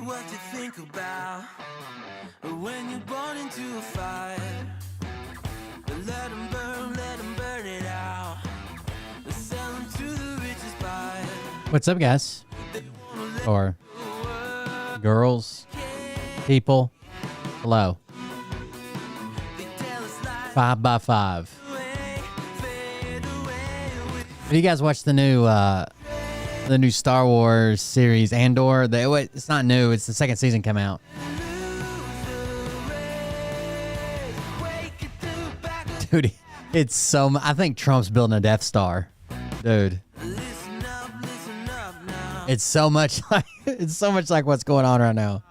What you think about when you're born into a fire? Let them burn it out. Sell them to the richest buyer. What's up, guys? Or girls, people, hello. 5x5. Have you guys watched the new Star Wars series Andor? It's not new. It's the second season come out. Dude, it's so. I think Trump's building a Death Star, dude. It's so much like what's going on right now.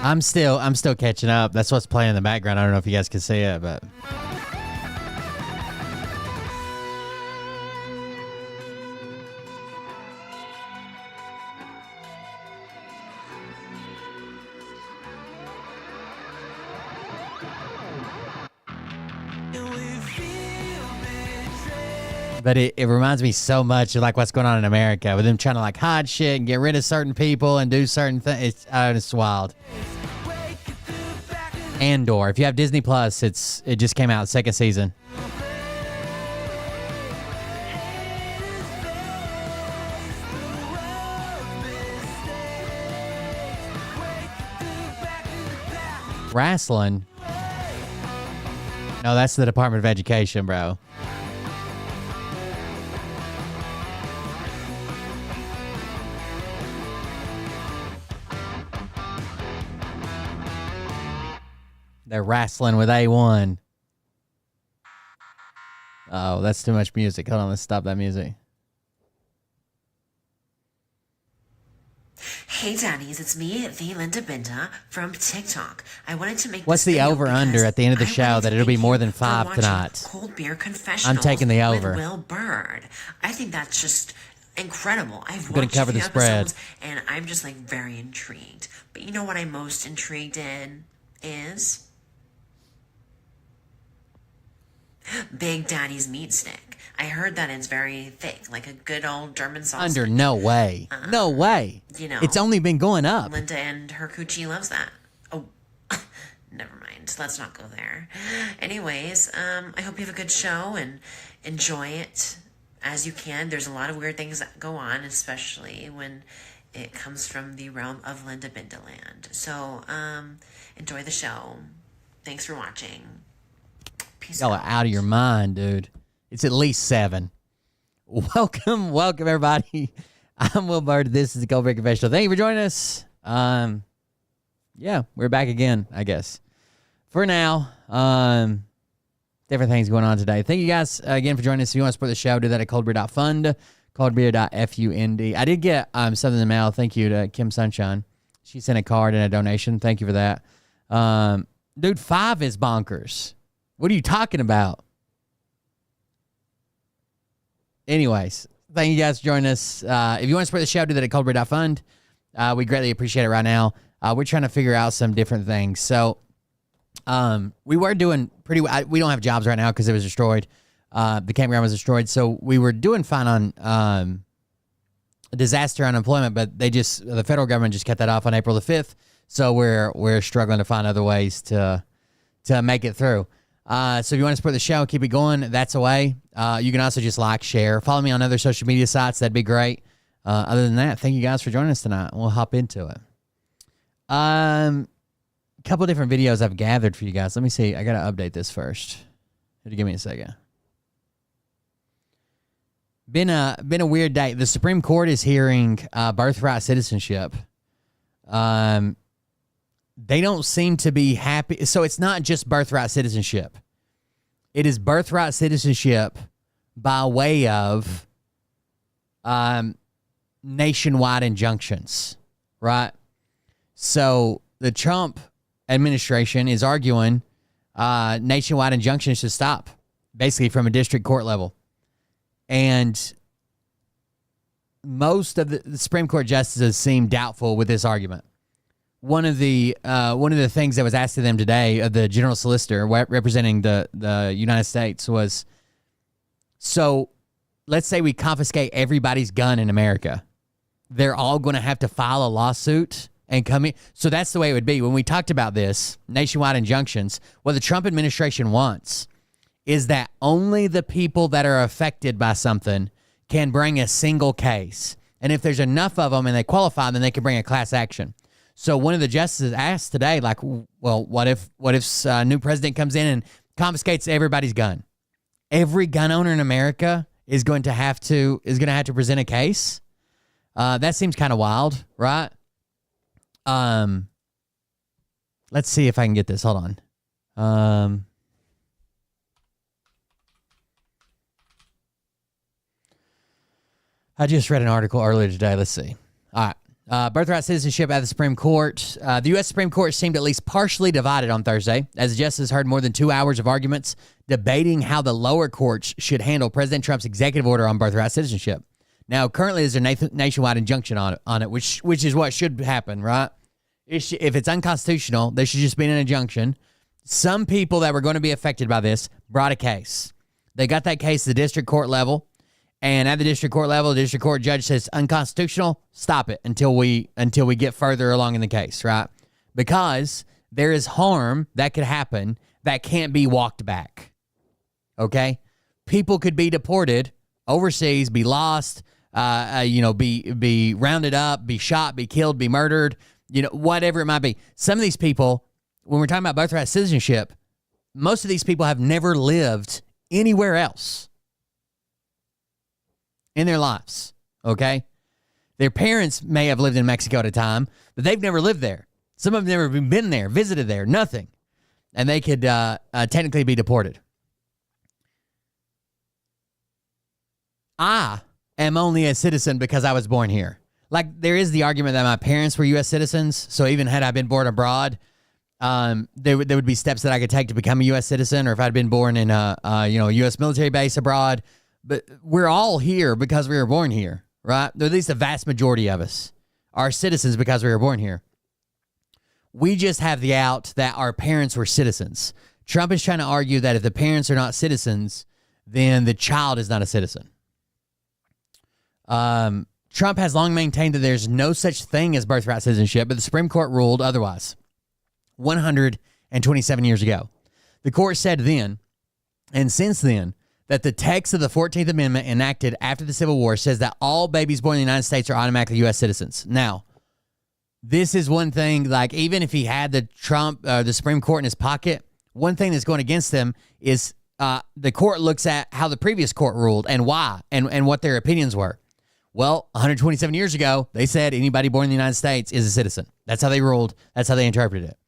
I'm still catching up. That's what's playing in the background. I don't know if you guys can see it, but it reminds me so much of like what's going on in America with them trying to like hide shit and get rid of certain people and do certain things. It's wild. Andor. If you have Disney Plus, it just came out, second season. Wrestling? No, that's the Department of Education, bro. They're wrestling with A1. Oh, that's too much music. Hold on, let's stop that music. Hey daddies, it's me, the Linda Binda from TikTok. I wanted to make What's this the video over-under because at the end of the I show wanted that to it'll be thank more you than for 5 watching tonight? Cold Beer Confessionals I'm taking the over. with Will Bird. I think that's just incredible. I've I'm gonna watched cover the the spread. episodes and I'm just like very intrigued. But you know what I'm most intrigued in is Big Daddy's meat stick. I heard that it's very thick, like a good old German sausage. Under no way. No way. You know, it's only been going up. Linda and her coochie loves that. Oh, never mind. Let's not go there. Anyways, I hope you have a good show and enjoy it as you can. There's a lot of weird things that go on, especially when it comes from the realm of Linda Bindaland. So, enjoy the show. Thanks for watching. Peace Y'all are out of your mind, dude. It's at least 7. Welcome everybody. I'm Will Bird. This is the Cold Beer Confessional. Thank you for joining us. Yeah, we're back again, I guess. For now, different things going on today. Thank you guys again for joining us. If you want to support the show, do that at coldbeer.fund, coldbeer.fund. I did get something in the mail. Thank you to Kim Sunshine. She sent a card and a donation. Thank you for that. Dude, 5 is bonkers. What are you talking about? Anyways, thank you guys for joining us. If you want to support the show, do that at coldbeer.fund. We greatly appreciate it right now. We're trying to figure out some different things. So we were doing pretty well. We don't have jobs right now because it was destroyed. The campground was destroyed. So we were doing fine on disaster unemployment, but the federal government just cut that off on April the 5th. So we're struggling to find other ways to make it through. So if you want to support the show, keep it going. That's a way. You can also just like, share, follow me on other social media sites. That'd be great. Other than that, thank you guys for joining us tonight. We'll hop into it. A couple different videos I've gathered for you guys. Let me see. I got to update this first. Give me a second. Been a weird day. The Supreme Court is hearing birthright citizenship. They don't seem to be happy. So it's not just birthright citizenship. It is birthright citizenship by way of nationwide injunctions, right? So the Trump administration is arguing nationwide injunctions should stop, basically from a district court level. And most of the Supreme Court justices seem doubtful with this argument. One of the things that was asked of them today, of the general solicitor representing the United States, was, so let's say we confiscate everybody's gun in America. They're all going to have to file a lawsuit and come in. So that's the way it would be. When we talked about this, nationwide injunctions, what the Trump administration wants is that only the people that are affected by something can bring a single case. And if there's enough of them and they qualify, then they can bring a class action. So one of the justices asked today, like, well, what if a new president comes in and confiscates everybody's gun? Every gun owner in America is going to have to present a case. That seems kind of wild, right? Let's see if I can get this. Hold on. I just read an article earlier today. Let's see. All right. Birthright citizenship at the Supreme Court. The U.S. Supreme Court seemed at least partially divided on Thursday, as the justices heard more than 2 hours of arguments debating how the lower courts should handle President Trump's executive order on birthright citizenship. Now, currently, there's a nationwide injunction on it, which is what should happen, right? If it's unconstitutional, there should just be an injunction. Some people that were going to be affected by this brought a case. They got that case at the district court level. And at the district court level, the district court judge says unconstitutional, stop it until we get further along in the case, right? Because there is harm that could happen that can't be walked back. Okay? People could be deported overseas, be lost, be rounded up, be shot, be killed, be murdered, whatever it might be. Some of these people, when we're talking about birthright citizenship, most of these people have never lived anywhere else in their lives, okay? Their parents may have lived in Mexico at a time, but they've never lived there. Some of them never been there, visited there, nothing. And they could technically be deported. I am only a citizen because I was born here. Like, there is the argument that my parents were U.S. citizens, so even had I been born abroad, there would be steps that I could take to become a U.S. citizen, or if I'd been born in a U.S. military base abroad. But we're all here because we were born here, right? Or at least the vast majority of us are citizens because we were born here. We just have the out that our parents were citizens. Trump is trying to argue that if the parents are not citizens, then the child is not a citizen. Trump has long maintained that there's no such thing as birthright citizenship, but the Supreme Court ruled otherwise 127 years ago. The court said then, and since then, that the text of the 14th Amendment enacted after the Civil War says that all babies born in the United States are automatically U.S. citizens. Now, this is one thing, like, even if he had the Supreme Court in his pocket, one thing that's going against them is the court looks at how the previous court ruled and why and what their opinions were. Well, 127 years ago, they said anybody born in the United States is a citizen. That's how they ruled. That's how they interpreted it.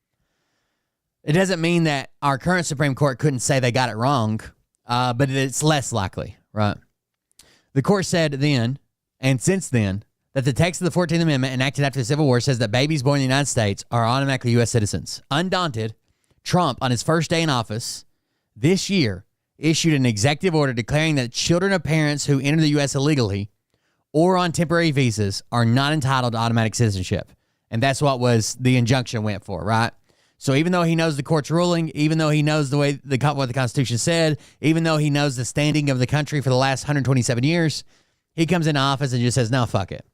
It doesn't mean that our current Supreme Court couldn't say they got it wrong, but it's less likely, right? The court said then, and since then, that the text of the 14th Amendment enacted after the Civil War says that babies born in the United States are automatically U.S. citizens. Undaunted, Trump, on his first day in office this year, issued an executive order declaring that children of parents who enter the U.S. illegally or on temporary visas are not entitled to automatic citizenship. And that's what was the injunction went for, right? So even though he knows the court's ruling, even though he knows the way what the Constitution said, even though he knows the standing of the country for the last 127 years, he comes into office and just says, no, fuck it.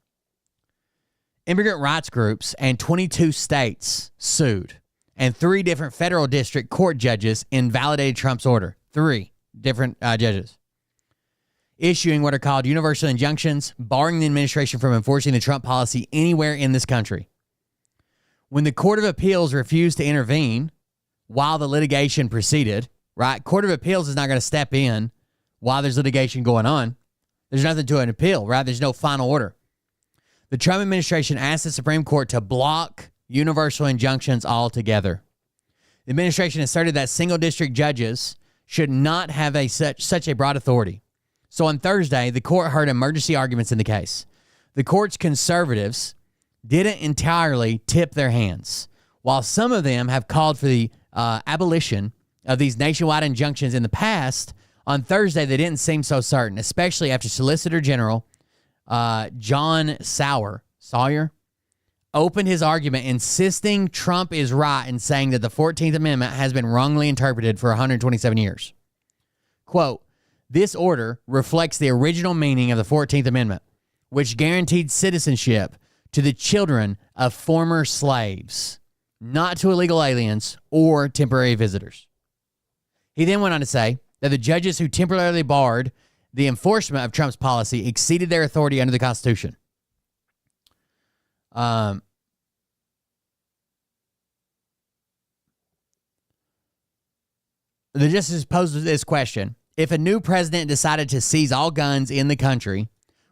Immigrant rights groups and 22 states sued, and 3 different federal district court judges invalidated Trump's order. 3 different judges, issuing what are called universal injunctions, barring the administration from enforcing the Trump policy anywhere in this country. When the Court of Appeals refused to intervene while the litigation proceeded, right? Court of Appeals is not going to step in while there's litigation going on. There's nothing to an appeal, right? There's no final order. The Trump administration asked the Supreme Court to block universal injunctions altogether. The administration asserted that single district judges should not have such a broad authority. So on Thursday, the court heard emergency arguments in the case. The court's conservatives didn't entirely tip their hands. While some of them have called for the abolition of these nationwide injunctions in the past, on Thursday they didn't seem so certain, especially after Solicitor General John Sawyer opened his argument insisting Trump is right in saying that the 14th Amendment has been wrongly interpreted for 127 years. Quote, this order reflects the original meaning of the 14th Amendment, which guaranteed citizenship to the children of former slaves, not to illegal aliens or temporary visitors. He then went on to say that the judges who temporarily barred the enforcement of Trump's policy exceeded their authority under the Constitution. The justice posed this question. If a new president decided to seize all guns in the country,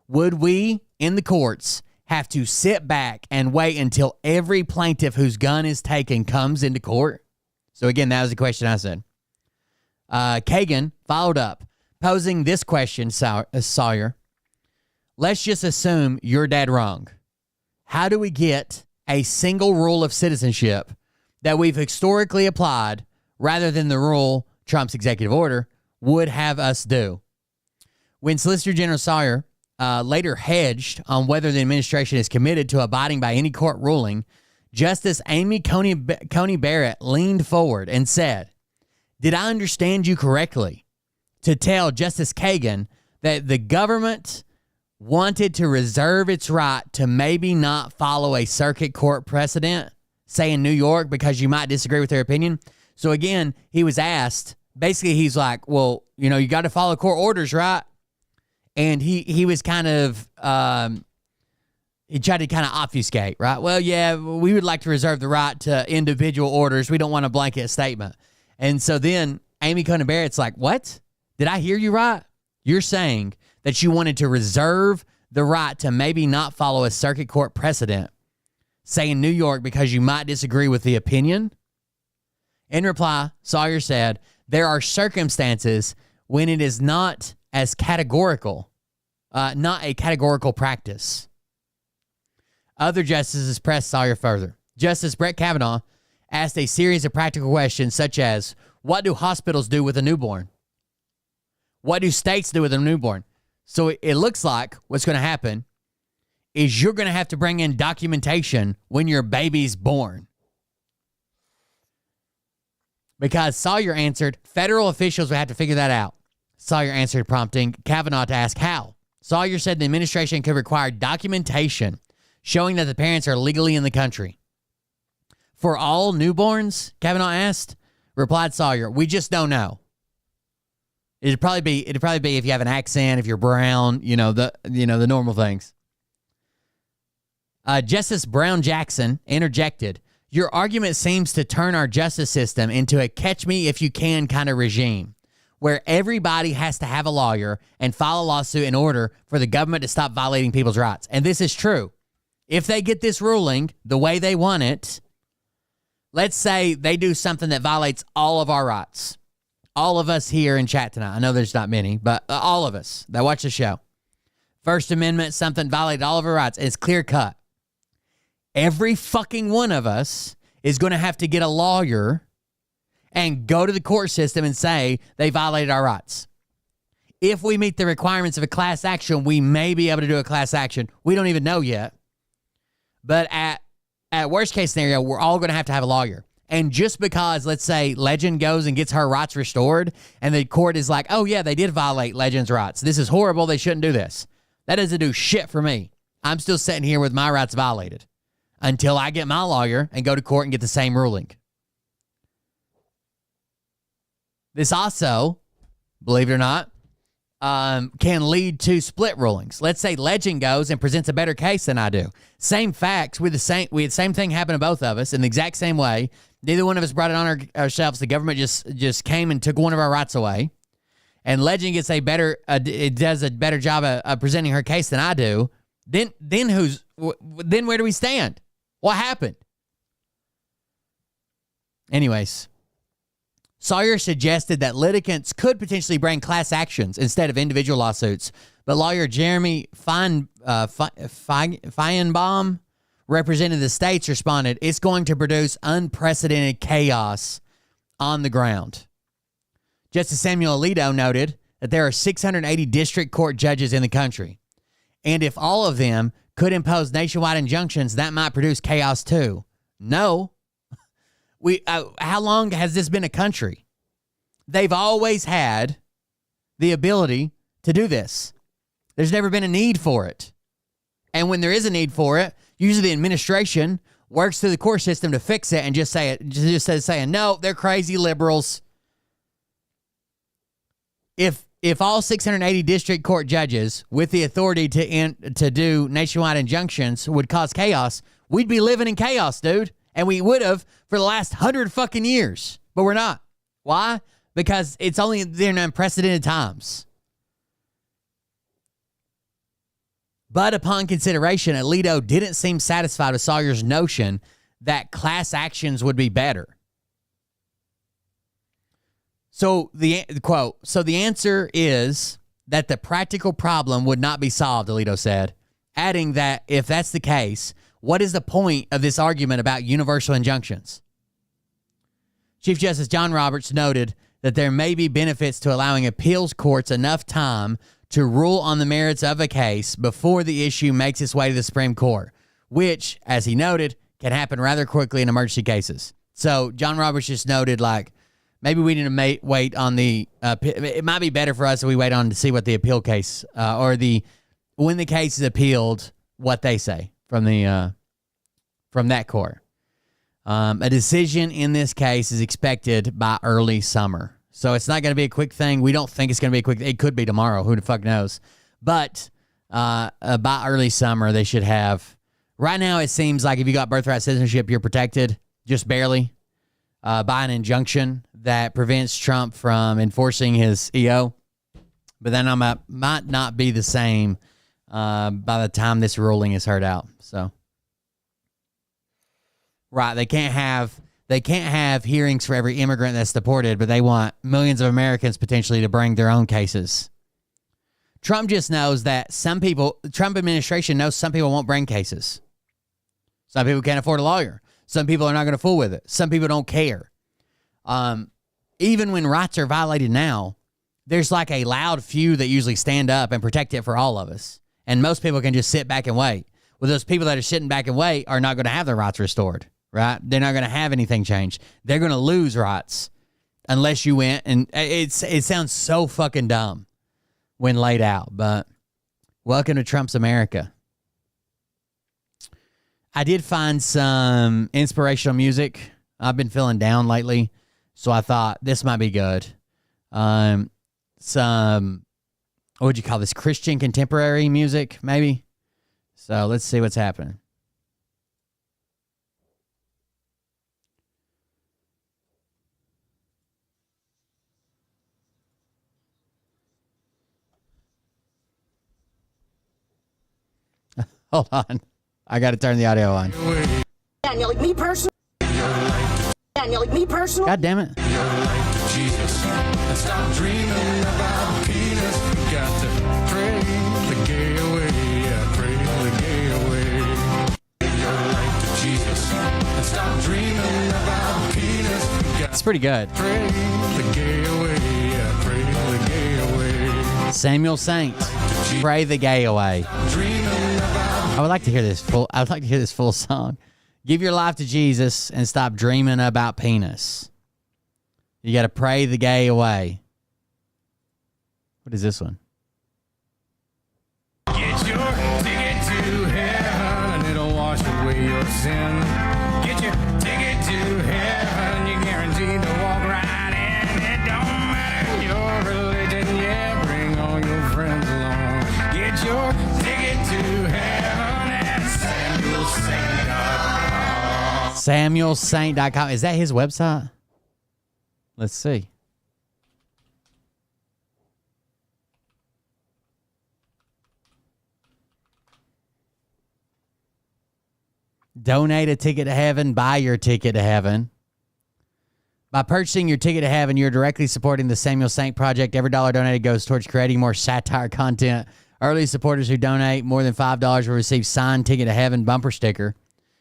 would we, in the courts, have to sit back and wait until every plaintiff whose gun is taken comes into court? So again, that was the question I said. Kagan followed up, posing this question, Sawyer. Let's just assume you're dead wrong. How do we get a single rule of citizenship that we've historically applied rather than the rule Trump's executive order would have us do? When Solicitor General Sawyer later hedged on whether the administration is committed to abiding by any court ruling, Justice Amy Coney Barrett leaned forward and said, did I understand you correctly to tell Justice Kagan that the government wanted to reserve its right to maybe not follow a circuit court precedent say in New York because you might disagree with their opinion. So again, he was asked, basically he's like, well, you know, you got to follow court orders, right? And he was kind of, he tried to kind of obfuscate, right? Well, yeah, we would like to reserve the right to individual orders. We don't want a blanket statement. And so then Amy Coney Barrett's like, what? Did I hear you right? You're saying that you wanted to reserve the right to maybe not follow a circuit court precedent, say in New York, because you might disagree with the opinion? In reply, Sawyer said, there are circumstances when it is not as categorical, not a categorical practice. Other justices pressed Sawyer further. Justice Brett Kavanaugh asked a series of practical questions such as, what do hospitals do with a newborn? What do states do with a newborn? So it looks like what's going to happen is you're going to have to bring in documentation when your baby's born. Because Sawyer answered, federal officials would have to figure that out. Sawyer answered, prompting Kavanaugh to ask how. Sawyer said the administration could require documentation showing that the parents are legally in the country. For all newborns, Kavanaugh asked, replied Sawyer, we just don't know. It'd probably be if you have an accent, if you're brown, the normal things. Justice Brown Jackson interjected, your argument seems to turn our justice system into a catch-me-if-you-can kind of regime, where everybody has to have a lawyer and file a lawsuit in order for the government to stop violating people's rights. And this is true. If they get this ruling the way they want it, let's say they do something that violates all of our rights. All of us here in chat tonight. I know there's not many, but all of us that watch the show. First Amendment, something violated all of our rights. It's clear cut. Every fucking one of us is going to have to get a lawyer and go to the court system and say they violated our rights. If we meet the requirements of a class action, we may be able to do a class action. We don't even know yet. But at worst case scenario, we're all going to have a lawyer. And just because, let's say, Legend goes and gets her rights restored, and the court is like, oh, yeah, they did violate Legend's rights. This is horrible. They shouldn't do this. That doesn't do shit for me. I'm still sitting here with my rights violated until I get my lawyer and go to court and get the same ruling. This also, believe it or not, can lead to split rulings. Let's say Legend goes and presents a better case than I do. Same facts. We had the same thing happen to both of us in the exact same way. Neither one of us brought it on ourselves. The government just came and took one of our rights away. And Legend gets it does a better job of presenting her case than I do. Then where do we stand? What happened? Anyways, Sawyer suggested that litigants could potentially bring class actions instead of individual lawsuits, but lawyer Jeremy Feinbaum, representing the states, responded, it's going to produce unprecedented chaos on the ground. Justice Samuel Alito noted that there are 680 district court judges in the country, and if all of them could impose nationwide injunctions, that might produce chaos too. No. How long has this been a country? They've always had the ability to do this. There's never been a need for it. And when there is a need for it, usually the administration works through the court system to fix it and just saying, no, they're crazy liberals. If all 680 district court judges with the authority to do nationwide injunctions would cause chaos, we'd be living in chaos, dude. And we would have for the last 100 fucking years. But we're not. Why? Because it's only in unprecedented times. But upon consideration, Alito didn't seem satisfied with Sawyer's notion that class actions would be better. So the answer is that the practical problem would not be solved, Alito said, adding that if that's the case, what is the point of this argument about universal injunctions? Chief Justice John Roberts noted that there may be benefits to allowing appeals courts enough time to rule on the merits of a case before the issue makes its way to the Supreme Court, which, as he noted, can happen rather quickly in emergency cases. So John Roberts just noted, maybe we need to wait on the it might be better for us if we wait on to see what the appeal case when the case is appealed, what they say from that court. A decision in this case is expected by early summer. So it's not going to be a quick thing. We don't think it's going to be a quick. It could be tomorrow. Who the fuck knows? But by early summer, they should have. Right now, it seems like if you got birthright citizenship, you're protected, just barely, by an injunction that prevents Trump from enforcing his EO. But that might not be the same by the time this ruling is heard out. So, right, they can't have hearings for every immigrant that's deported, but they want millions of Americans potentially to bring their own cases. Trump just knows that Trump administration knows some people won't bring cases. Some people can't afford a lawyer. Some people are not going to fool with it. Some people don't care. Even when rights are violated now, there's like a loud few that usually stand up and protect it for all of us. And most people can just sit back and wait. Well, those people that are sitting back and wait are not going to have their rights restored, right? They're not going to have anything changed. They're going to lose rights unless you went. And it sounds so fucking dumb when laid out, but welcome to Trump's America. I did find some inspirational music. I've been feeling down lately, so I thought this might be good. Some, what would you call this? Christian contemporary music, maybe? So let's see what's happening. Hold on. I got to turn the audio on. Daniel, like me personally. Daniel, like me personally. God damn it. Jesus, and stop dreaming about penis. You got to pray the gay away, yeah, pray the gay away. You're like Jesus, and stop dreaming about penis. You got It's pretty good. pray the gay away, yeah, pray the gay away. Samuel Saint. Pray the gay away. Dreaming about I would like to hear this full song. Give your life to Jesus and stop dreaming about penis. You got to pray the gay away. What is this one? get your ticket to heaven and it'll wash away your sin. Get your ticket to heaven, you're guaranteed to walk right in. It don't matter your religion, yeah, bring all your friends along. Get your ticket to heaven at SamuelSaint.com. SamuelSaint.com. Is that his website? Let's see. Donate a ticket to heaven. Buy your ticket to heaven. By purchasing your ticket to heaven, you're directly supporting the Samuel Saint Project. Every dollar donated goes towards creating more satire content. Early supporters who donate more than $5 will receive signed Ticket to Heaven bumper sticker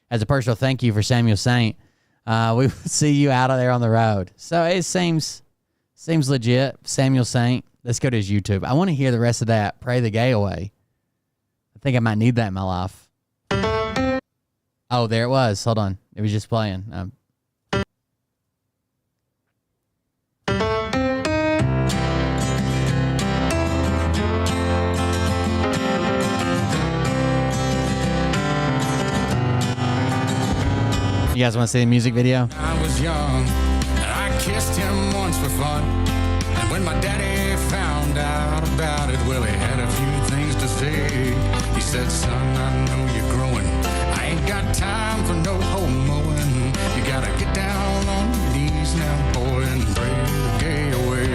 as a personal thank you for Samuel Saint. We will see you out of there on the road. So it seems legit. Samuel Saint. Let's go to his YouTube. I want to hear the rest of that. Pray the gay away. I think I might need that in my life. Oh, there it was. Hold on. It was just playing. You guys want to see the music video? I was young, and I kissed him once for fun. And when my daddy found out about it, well, he had a few things to say. He said, son, I know you're growing. I ain't got time for no home mowing. You gotta get down on your knees now, boy, and pray the gay away.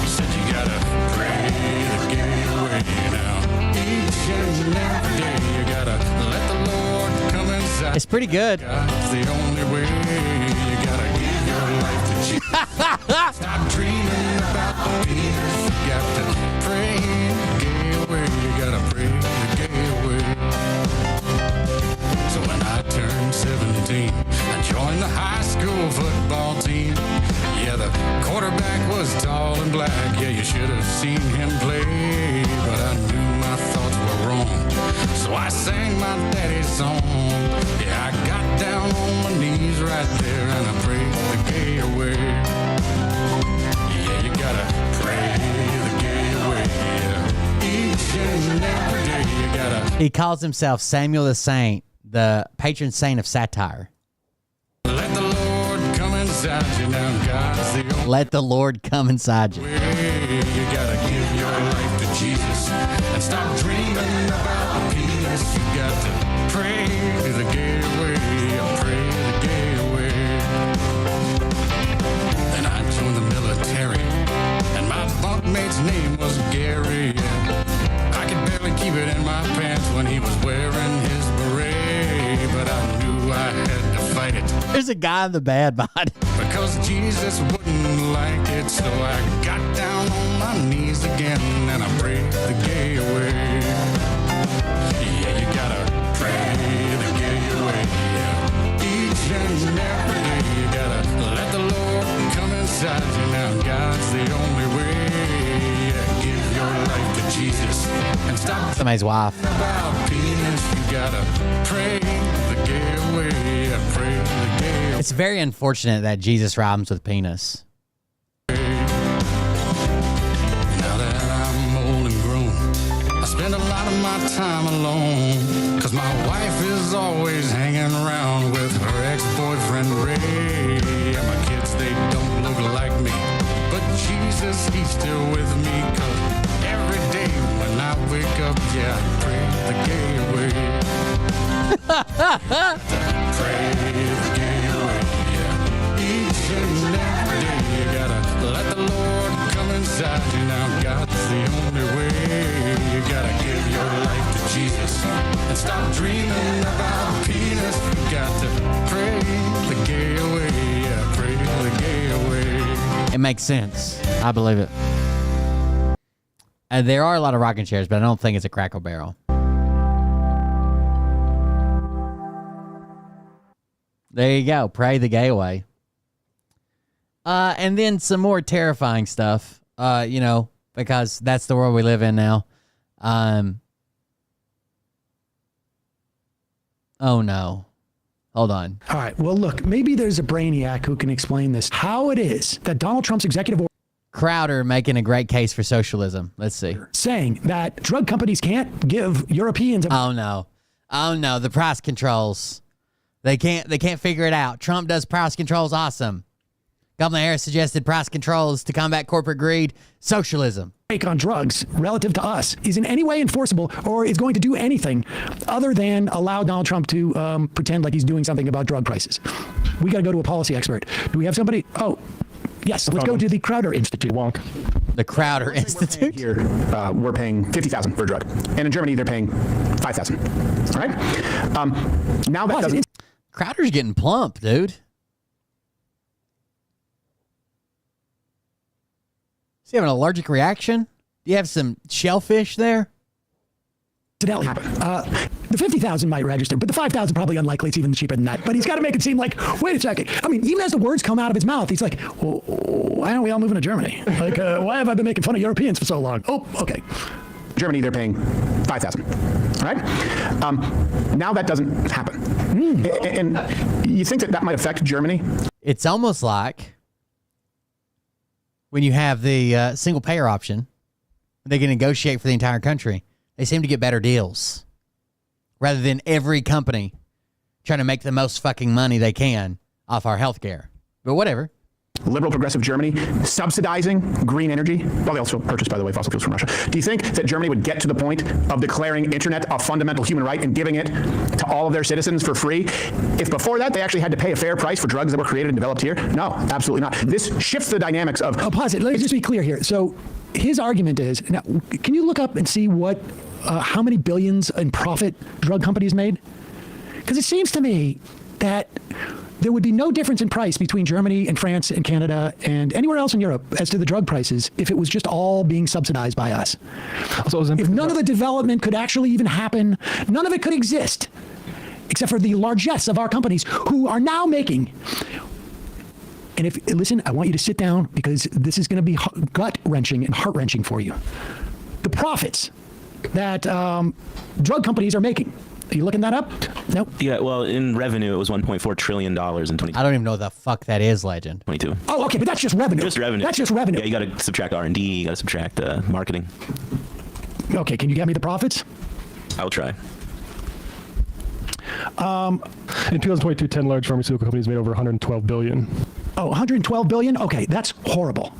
He said, you gotta pray the gay away now. Each and every day, you gotta let the Lord come inside. It's pretty good. God's the only way. You gotta give your life to Jesus. Stop dreaming about the penis. You got to pray the gay away. You gotta pray the gay away. So when I turned 17, I joined the high school football team. Yeah, the quarterback was tall and black. Yeah, you should have seen him play. But I knew my thoughts were wrong. So I sang my daddy's song. Yeah, I got down on my knees right there and I prayed the gay away. Yeah, you gotta pray the gay away. Yeah. Each and every day you gotta. He calls himself Samuel the Saint, the patron saint of satire. the only Let the Lord come inside you. way. You gotta give your life to Jesus and stop dreaming about peace. You got to pray the gay way. Pray the gay way. Then I joined the military, and my bunkmate's name was Gary. I could barely keep it in my pants when he was wearing his beret, but I knew I had to fight it. There's a guy in the bad body. Because Jesus wouldn't like it, so I got down on my knees again and I prayed the gay away. Yeah, you gotta pray the gay away. Each and every day you gotta let the Lord come inside you. Now God's the only way. Yeah, give your life to Jesus and stop Somebody's wife. about penis. You gotta pray the gay away. Yeah, pray the gay away. It's very unfortunate that Jesus rhymes with penis. Now that I'm old and grown, I spend a lot of my time alone. Cause my wife is always hanging around with her ex-boyfriend Ray. And my kids, they don't look like me, but Jesus, he's still with me. Cause every day when I wake up, yeah, I pray the gay away. Pray the gay away, yeah. Each and every day you gotta let the Lord come inside you. Now God's the only way. You gotta give your life to Jesus and stop dreaming about penis. You got to pray the gay away, yeah, pray the gay away. It makes sense. I believe it. There are a lot of rocking chairs, but I don't think it's a Crackle Barrel. There you go. Pray the gay away. And then some more terrifying stuff, because that's the world we live in now. Oh, no. Hold on. All right. Well, look, maybe there's a brainiac who can explain this. How it is that Donald Trump's executive order Crowder making a great case for socialism. Let's see. saying that drug companies can't give Europeans a Oh, no. Oh, no. The price controls. They can't figure it out. Trump does price controls. Awesome. Kamala Harris suggested price controls to combat corporate greed. Socialism. break on drugs relative to us is in any way enforceable or is going to do anything other than allow Donald Trump to pretend like he's doing something about drug prices. We got to go to a policy expert. Do we have somebody? Oh, yes. Let's go to the Crowder Institute. Wonk. The Crowder Institute. Here, we're paying $50,000 for a drug, and in Germany they're paying $5,000. All right. Now that doesn't. Crowder's getting plump, dude. Is he having an allergic reaction? Do you have some shellfish there? Happen. The 50,000 might register, but the 5,000 probably unlikely. It's even cheaper than that. But he's got to make it seem like, wait a second. I mean, even as the words come out of his mouth, he's like, well, why aren't we all moving to Germany? Like, why have I been making fun of Europeans for so long? Oh, okay. Germany, they're paying $5,000. All right. Now that doesn't happen, and you think that might affect Germany? It's almost like when you have the single payer option, they can negotiate for the entire country. They seem to get better deals rather than every company trying to make the most fucking money they can off our healthcare. But whatever. Liberal progressive Germany subsidizing green energy. Well, they also purchased, by the way, fossil fuels from Russia. Do you think that Germany would get to the point of declaring internet a fundamental human right and giving it to all of their citizens for free if before that they actually had to pay a fair price for drugs that were created and developed here? No, absolutely not. This shifts the dynamics of... Oh, pause it. Let me just be clear here. So his argument is, now, can you look up and see what, how many billions in profit drug companies made? Because it seems to me that there would be no difference in price between Germany and France and Canada and anywhere else in Europe as to the drug prices if it was just all being subsidized by us. So if none of the development could actually even happen, none of it could exist, except for the largesse of our companies who are now making. And if, listen, I want you to sit down because this is going to be gut-wrenching and heart-wrenching for you. The profits that drug companies are making. Are you looking that up? Nope. Yeah, well, in revenue, it was $1.4 trillion in 2022. I don't even know what the fuck that is, Legend. Oh, okay, but that's just revenue. Just revenue. That's just revenue. Yeah, you got to subtract R&D, you got to subtract marketing. Okay, can you get me the profits? I'll try. In 2022, 10 large pharmaceutical companies made over $112 billion. Oh, 112 billion. Okay, that's horrible.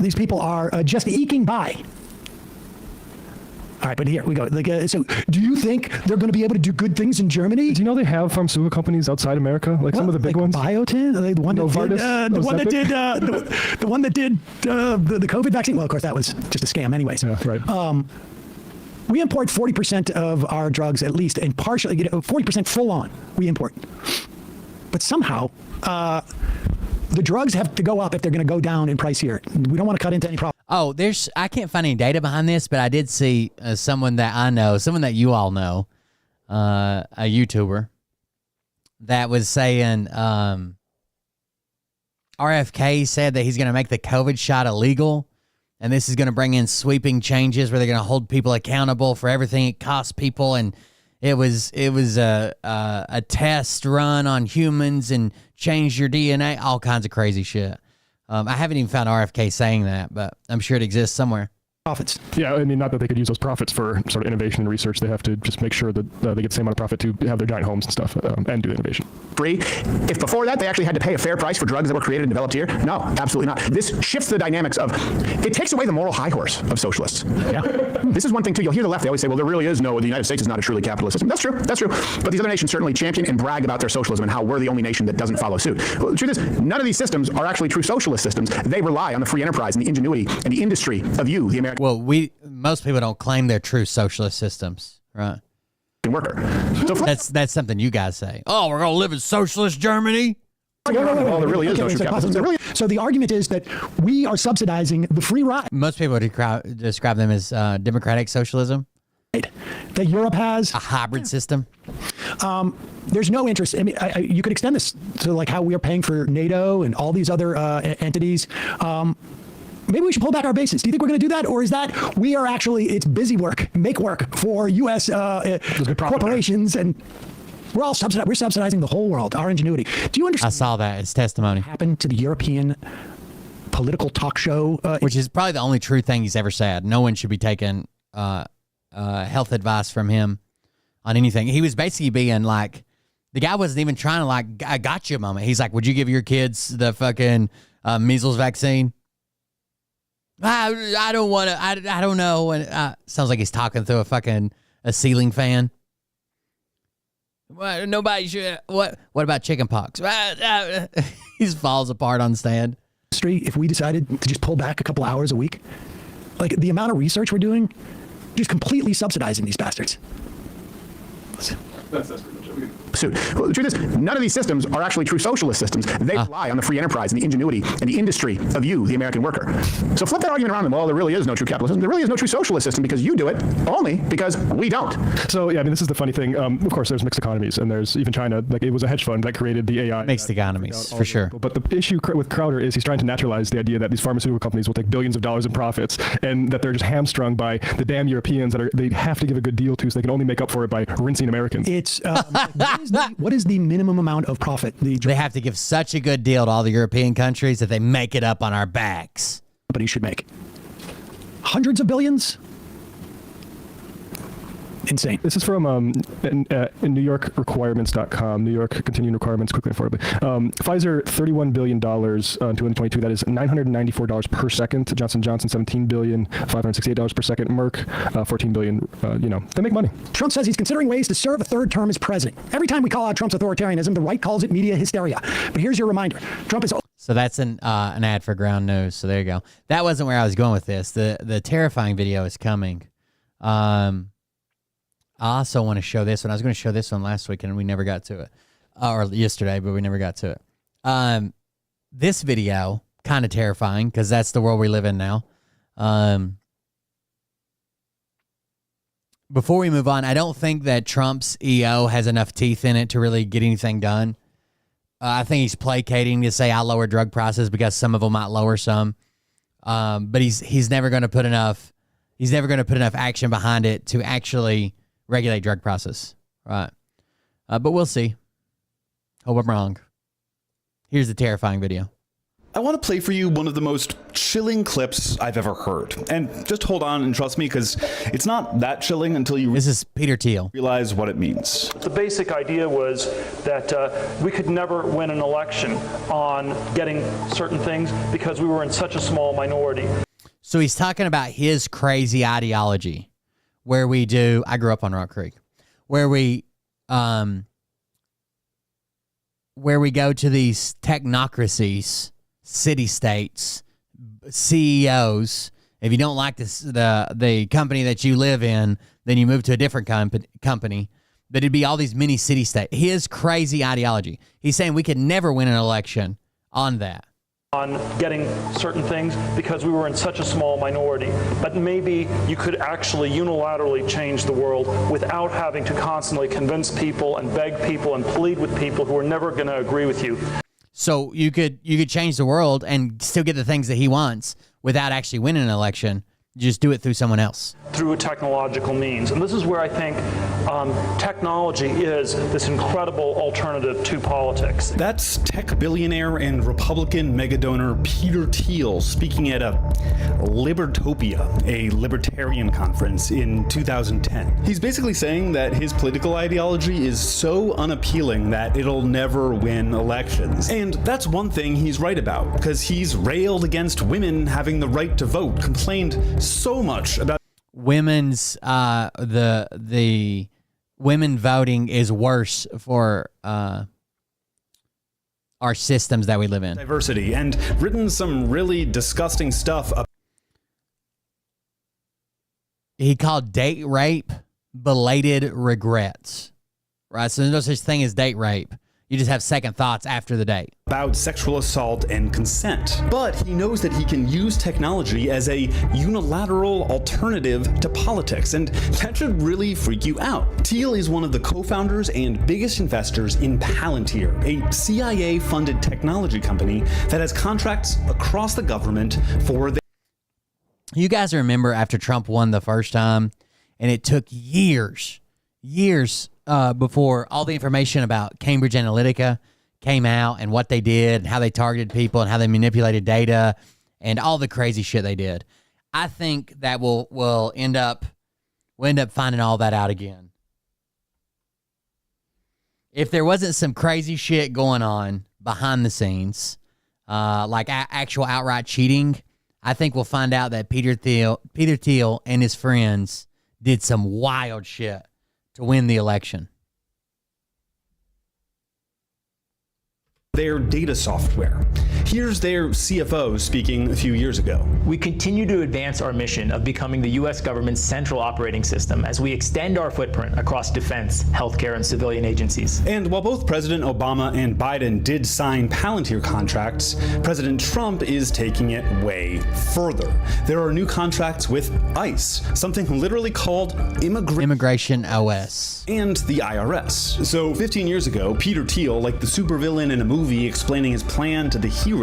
These people are just eking by. All right, but here we go. Like, so, do you think they're going to be able to do good things in Germany? Do you know they have pharmaceutical companies outside America, like some of the big ones? Biotin, the one that did, the one that did the COVID vaccine. Well, of course, that was just a scam, anyways. Yeah, right. We import 40% of our drugs, at least, and partially, 40% full on. We import, but somehow the drugs have to go up if they're going to go down in price here. We don't want to cut into any problem. Oh, I can't find any data behind this, but I did see someone that I know, someone that you all know, a YouTuber, that was saying RFK said that he's going to make the COVID shot illegal, and this is going to bring in sweeping changes where they're going to hold people accountable for everything it costs people, and it was a test run on humans and change your DNA, all kinds of crazy shit. I haven't even found RFK saying that, but I'm sure it exists somewhere. Profits. Yeah, I mean, not that they could use those profits for sort of innovation and research. They have to just make sure that they get the same amount of profit to have their giant homes and stuff and do the innovation. Free. If before that they actually had to pay a fair price for drugs that were created and developed here, no, absolutely not. This shifts the dynamics of, it takes away the moral high horse of socialists. Yeah. This is one thing too. You'll hear the left. They always say, well, there really is no, the United States is not a truly capitalist system. That's true. That's true. But these other nations certainly champion and brag about their socialism and how we're the only nation that doesn't follow suit. Well, the truth is, none of these systems are actually true socialist systems. They rely on the free enterprise and the ingenuity and the industry of you, the American. Well, most people don't claim they're true socialist systems, right? Worker. So that's something you guys say. Oh, we're gonna live in socialist Germany. Well, there really is no true capitalism. So the argument is that we are subsidizing the free ride Most people would describe them as democratic socialism, that Europe has. a hybrid system. There's no interest. I mean, you could extend this to like how we are paying for NATO and all these other entities. Maybe we should pull back our bases. Do you think we're going to do that? Or is that we are actually, it's busy work, make work for U.S. corporations, and we're subsidizing the whole world, our ingenuity. Do you understand? I saw that. It's testimony. What happened to the European political talk show? Which is probably the only true thing he's ever said. No one should be taking health advice from him on anything. He was basically being like, the guy wasn't even trying to like, I got you moment. He's like, would you give your kids the fucking measles vaccine? I don't want to. I don't know. And sounds like he's talking through a ceiling fan. Well, nobody should. What about chicken pox? He falls apart on stand. If we decided to just pull back a couple hours a week, like the amount of research we're doing, just completely subsidizing these bastards. That's pretty much it. Suit. Well, the truth is, none of these systems are actually true socialist systems. They rely on the free enterprise and the ingenuity and the industry of you, the American worker. So flip that argument around and, well, there really is no true capitalism. There really is no true socialist system because you do it only because we don't. So, yeah, I mean, this is the funny thing. Of course, there's mixed economies, and there's even China. Like, it was a hedge fund that created the AI. Mixed economies, for sure. But the issue with Crowder is he's trying to naturalize the idea that these pharmaceutical companies will take billions of dollars in profits, and that they're just hamstrung by the damn Europeans that they have to give a good deal to, so they can only make up for it by rinsing Americans. It's what is the minimum amount of profit they have to give such a good deal to all the European countries that they make it up on our backs. Company should make hundreds of billions. Insane. This is from NewYorkRequirements.com. New York continuing requirements quickly and affordably. Pfizer, $31 billion in 2022. That is $994 per second. Johnson & Johnson, $17 billion, $568 per second. Merck, $14 billion. They make money. Trump says he's considering ways to serve a third term as president. Every time we call out Trump's authoritarianism, the right calls it media hysteria. But here's your reminder. Trump is... So that's an ad for Ground News. So there you go. That wasn't where I was going with this. The terrifying video is coming. I also want to show this one. I was going to show this one last week, and we never got to it. Or yesterday, but we never got to it. This video, kind of terrifying, because that's the world we live in now. Before we move on, I don't think that Trump's EO has enough teeth in it to really get anything done. I think he's placating to say, I'll lower drug prices because some of them might lower some. But he's never going to put enough... He's never going to put enough action behind it to actually regulate drug prices, right? But we'll see. Hope I'm wrong. Here's the terrifying video. I want to play for you one of the most chilling clips I've ever heard. And just hold on and trust me, because it's not that chilling until you This is Peter Thiel. realize what it means. The basic idea was that we could never win an election on getting certain things because we were in such a small minority. So he's talking about his crazy ideology where we do, I grew up on Rock Creek, where we go to these technocracies, city-states, CEOs. If you don't like the company that you live in, then you move to a different company. But it'd be all these mini city-states. His crazy ideology. He's saying we could never win an election on that. On getting certain things because we were in such a small minority. But maybe you could actually unilaterally change the world without having to constantly convince people and beg people and plead with people who are never going to agree with you. So you could change the world and still get the things that he wants without actually winning an election. Just do it through someone else. Through a technological means. And this is where I think technology is this incredible alternative to politics. That's tech billionaire and Republican megadonor Peter Thiel speaking at a Libertopia, a libertarian conference in 2010. He's basically saying that his political ideology is so unappealing that it'll never win elections. And that's one thing he's right about, because he's railed against women having the right to vote, complained so much about women's the women voting is worse for our systems that we live in. Diversity, and written some really disgusting stuff about. He called date rape belated regrets. Right? So there's no such thing as date rape. You just have second thoughts after the date. About sexual assault and consent. But he knows that he can use technology as a unilateral alternative to politics, and that should really freak you out. Thiel is one of the co-founders and biggest investors in Palantir, a CIA-funded technology company that has contracts across the government for the... You guys remember after Trump won the first time, and it took years before all the information about Cambridge Analytica came out and what they did and how they targeted people and how they manipulated data and all the crazy shit they did. I think that we'll end up finding all that out again. If there wasn't some crazy shit going on behind the scenes, like actual outright cheating, I think we'll find out that Peter Thiel and his friends did some wild shit to win the election. Their data software. Here's their CFO speaking a few years ago. We continue to advance our mission of becoming the U.S. government's central operating system as we extend our footprint across defense, healthcare, and civilian agencies. And while both President Obama and Biden did sign Palantir contracts, President Trump is taking it way further. There are new contracts with ICE, something literally called Immigration OS, and the IRS. So 15 years ago, Peter Thiel, like the supervillain in a movie explaining his plan to the hero,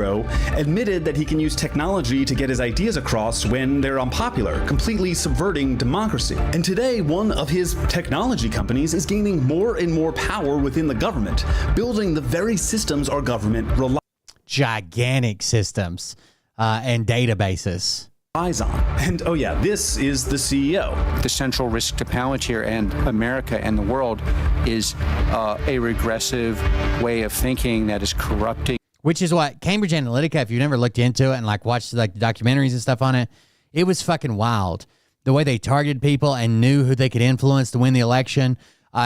admitted that he can use technology to get his ideas across when they're unpopular, completely subverting democracy. And today, one of his technology companies is gaining more and more power within the government, building the very systems our government relies gigantic systems and databases. On. And oh yeah, this is the CEO. The central risk to Palantir and America and the world is a regressive way of thinking that is corrupting. Which is what Cambridge Analytica, if you've never looked into it and like watched like the documentaries and stuff on it, it was fucking wild. The way they targeted people and knew who they could influence to win the election,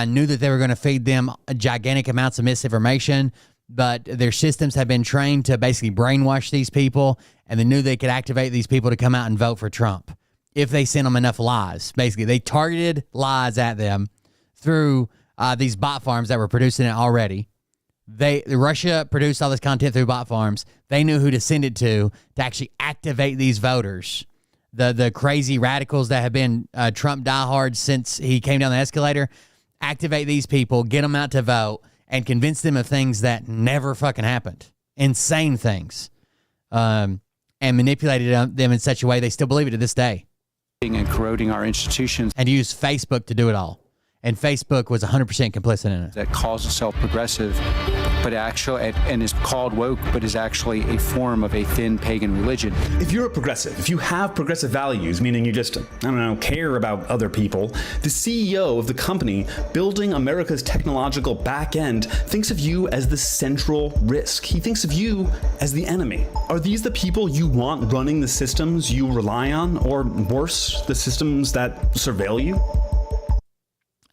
knew that they were going to feed them gigantic amounts of misinformation, but their systems have been trained to basically brainwash these people, and they knew they could activate these people to come out and vote for Trump if they sent them enough lies. Basically, they targeted lies at them through these bot farms that were producing it already. Russia produced all this content through bot farms. They knew who to send it to actually activate these voters. The crazy radicals that have been Trump diehards since he came down the escalator. Activate these people, get them out to vote, and convince them of things that never fucking happened. Insane things. And manipulated them in such a way they still believe it to this day. And corroding our institutions. And use Facebook to do it all. and Facebook was 100% complicit in it. That calls itself progressive, but actually, and is called woke, but is actually a form of a thin pagan religion. If you're a progressive, if you have progressive values, meaning you just, care about other people, the CEO of the company building America's technological back end thinks of you as the central risk. He thinks of you as the enemy. Are these the people you want running the systems you rely on, or worse, the systems that surveil you?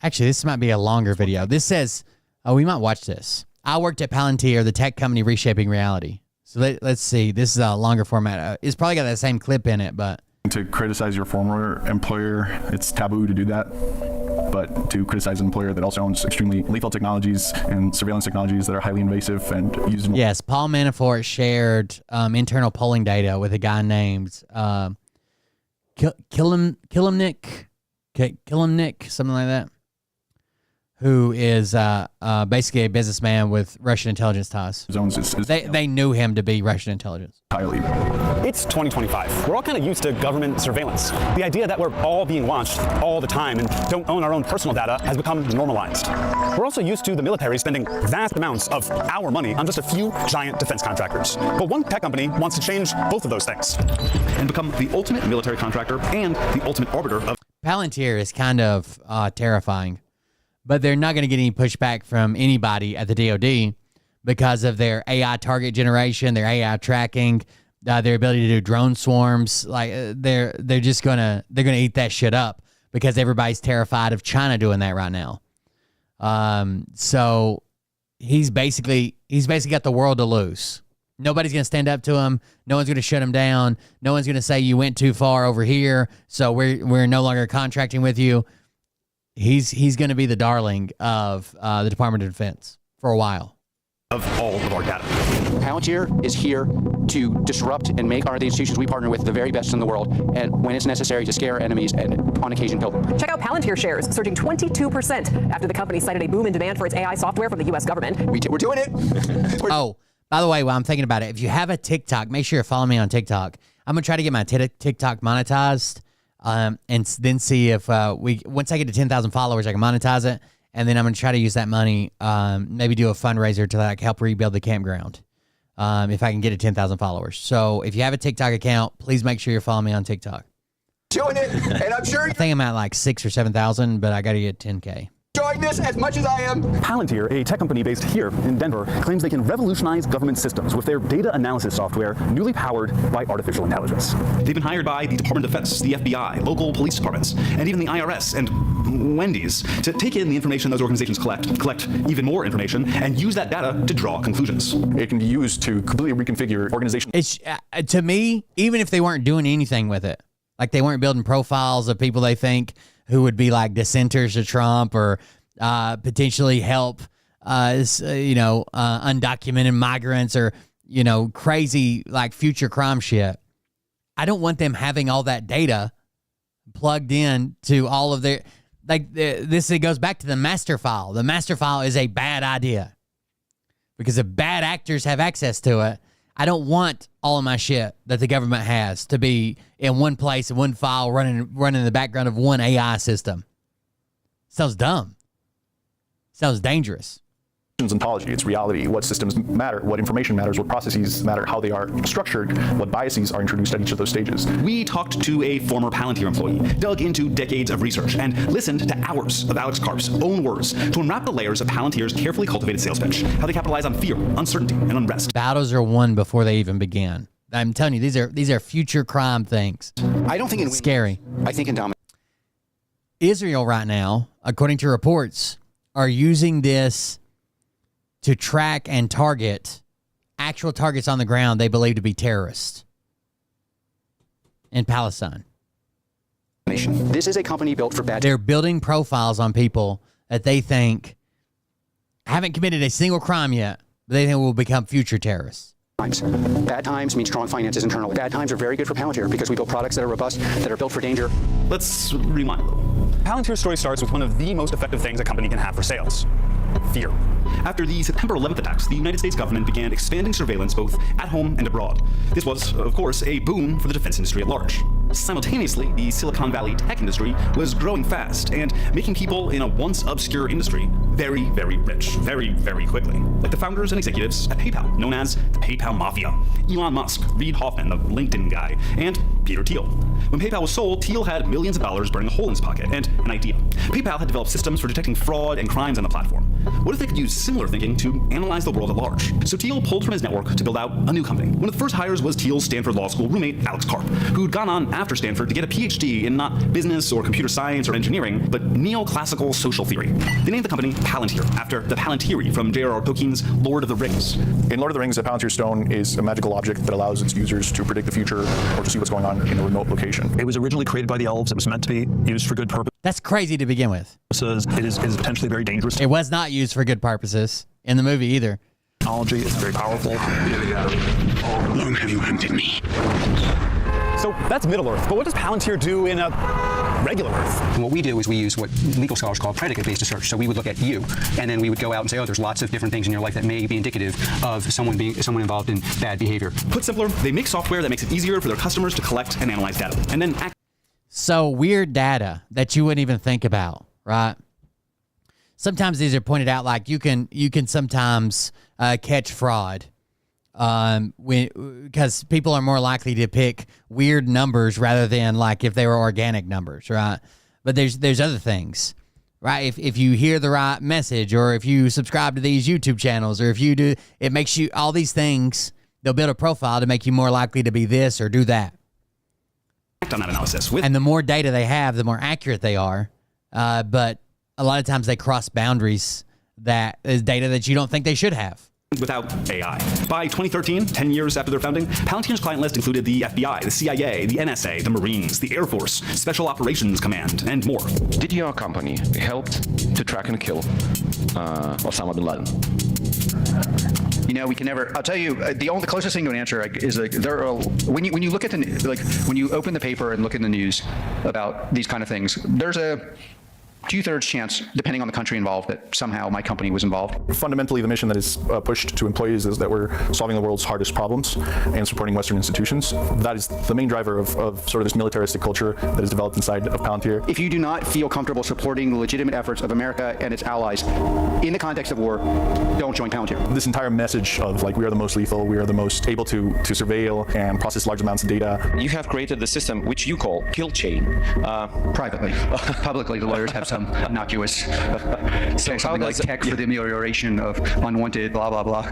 Actually, this might be a longer video. This says, we might watch this. I worked at Palantir, the tech company reshaping reality. So let's see. This is a longer format. It's probably got that same clip in it, but. To criticize your former employer, it's taboo to do that. But to criticize an employer that also owns extremely lethal technologies and surveillance technologies that are highly invasive and used in... Yes, Paul Manafort shared internal polling data with a guy named Kilimnik, something like that, who is basically a businessman with Russian intelligence ties. They knew him to be Russian intelligence. It's 2025. We're all kind of used to government surveillance. The idea that we're all being watched all the time and don't own our own personal data has become normalized. We're also used to the military spending vast amounts of our money on just a few giant defense contractors. But one tech company wants to change both of those things and become the ultimate military contractor and the ultimate arbiter of... Palantir is kind of terrifying, but they're not going to get any pushback from anybody at the DoD because of their AI target generation, their AI tracking, their ability to do drone swarms. Like they're just gonna eat that shit up because everybody's terrified of China doing that right now. So he's basically got the world to lose. Nobody's gonna stand up to him. No one's gonna shut him down. No one's gonna say you went too far over here, so we're no longer contracting with you. He's gonna be the darling of the Department of Defense for a while. Of all of our data. Palantir is here to disrupt and make the institutions we partner with the very best in the world, and when it's necessary to scare enemies and on occasion kill them. Check out Palantir shares surging 22% after the company cited a boom in demand for its AI software from the U.S. government. We're doing it. Oh, by the way, while I'm thinking about it, if you have a TikTok, make sure you follow me on TikTok. I'm gonna try to get my TikTok monetized, and then see if once I get to 10,000 followers, I can monetize it. And then I'm going to try to use that money, maybe do a fundraiser to help rebuild the campground if I can get to 10,000 followers. So if you have a TikTok account, please make sure you're following me on TikTok. Doing it, and I'm sure I think I'm at 6,000 or 7,000, but I got to get 10K. Enjoying this as much as I am. Palantir, a tech company based here in Denver, claims they can revolutionize government systems with their data analysis software newly powered by artificial intelligence. They've been hired by the Department of Defense, the FBI, local police departments, and even the IRS and Wendy's to take in the information those organizations collect even more information, and use that data to draw conclusions. It can be used to completely reconfigure organizations. It's to me, even if they weren't doing anything with it, like they weren't building profiles of people they think who would be like dissenters to Trump or potentially help, undocumented migrants or, crazy like future crime shit. I don't want them having all that data plugged in to all of their, it goes back to the master file. The master file is a bad idea because if bad actors have access to it, I don't want all of my shit that the government has to be in one place, in one file, running in the background of one AI system. Sounds dumb. Sounds dangerous. Ontology, it's reality, what systems matter, what information matters, what processes matter, how they are structured, what biases are introduced at each of those stages. We talked to a former Palantir employee, dug into decades of research, and listened to hours of Alex Karp's own words to unwrap the layers of Palantir's carefully cultivated sales pitch, how they capitalize on fear, uncertainty, and unrest. Battles are won before they even begin. I'm telling you, these are future crime things. I don't think it's scary. I think in dominance. Israel right now, according to reports, are using this to track and target actual targets on the ground they believe to be terrorists in Palestine. This is a company built for bad. They're building profiles on people that they think haven't committed a single crime yet, but they think will become future terrorists. Bad times mean strong finances internally. Bad times are very good for Palantir because we build products that are robust, that are built for danger. Let's rewind a little. Palantir's story starts with one of the most effective things a company can have for sales: fear. After the September 11th attacks, the United States government began expanding surveillance both at home and abroad. This was, of course, a boon for the defense industry at large. Simultaneously, the Silicon Valley tech industry was growing fast and making people in a once obscure industry very, very rich, very, very quickly. Like the founders and executives at PayPal, known as the PayPal Mafia. Elon Musk, Reid Hoffman, the LinkedIn guy, and Peter Thiel. When PayPal was sold, Thiel had millions of dollars burning a hole in his pocket and an idea. PayPal had developed systems for detecting fraud and crimes on the platform. What if they could use similar thinking to analyze the world at large? So Thiel pulled from his network to build out a new company. One of the first hires was Thiel's Stanford Law School roommate, Alex Karp, who'd gone on after Stanford to get a PhD in not business or computer science or engineering, but neoclassical social theory. They named the company Palantir, after the Palantiri from J.R.R. Tolkien's Lord of the Rings. In Lord of the Rings, the Palantir Stone is a magical object that allows its users to predict the future or to see what's going on in a remote location. It was originally created by the elves. It was meant to be used for good purpose. That's crazy to begin with. It is potentially very dangerous. It was not used for good purposes in the movie either. Technology is very powerful. How long have you hunted me? So that's Middle Earth, but what does Palantir do in a regular Earth? And what we do is we use what legal scholars call predicate-based research. So we would look at you, and then we would go out and say, oh, there's lots of different things in your life that may be indicative of someone involved in bad behavior. Put simpler, they make software that makes it easier for their customers to collect and analyze data, and then act. So weird data that you wouldn't even think about, right? Sometimes these are pointed out like you can sometimes catch fraud because people are more likely to pick weird numbers rather than like if they were organic numbers, right? But there's other things, right? If you hear the right message, or if you subscribe to these YouTube channels, or if you do, it makes you all these things. They'll build a profile to make you more likely to be this or do that. On that analysis and the more data they have, the more accurate they are. But a lot of times they cross boundaries that is data that you don't think they should have. Without AI. By 2013, 10 years after their founding, Palantir's client list included the FBI, the CIA, the NSA, the Marines, the Air Force, Special Operations Command, and more. Did your company help to track and kill Osama bin Laden? You know, we can never. I'll tell you, the closest thing to an answer is when you look at when you open the paper and look in the news about these kind of things, there's a 2/3 chance, depending on the country involved, that somehow my company was involved. Fundamentally, the mission that is pushed to employees is that we're solving the world's hardest problems and supporting Western institutions. That is the main driver of sort of this militaristic culture that is developed inside of Palantir. If you do not feel comfortable supporting the legitimate efforts of America and its allies in the context of war, don't join Palantir. This entire message of like we are the most lethal, we are the most able to surveil and process large amounts of data. You have created the system which you call kill chain. Privately. Publicly, the lawyers have some innocuous something like tech for the amelioration of unwanted blah blah blah,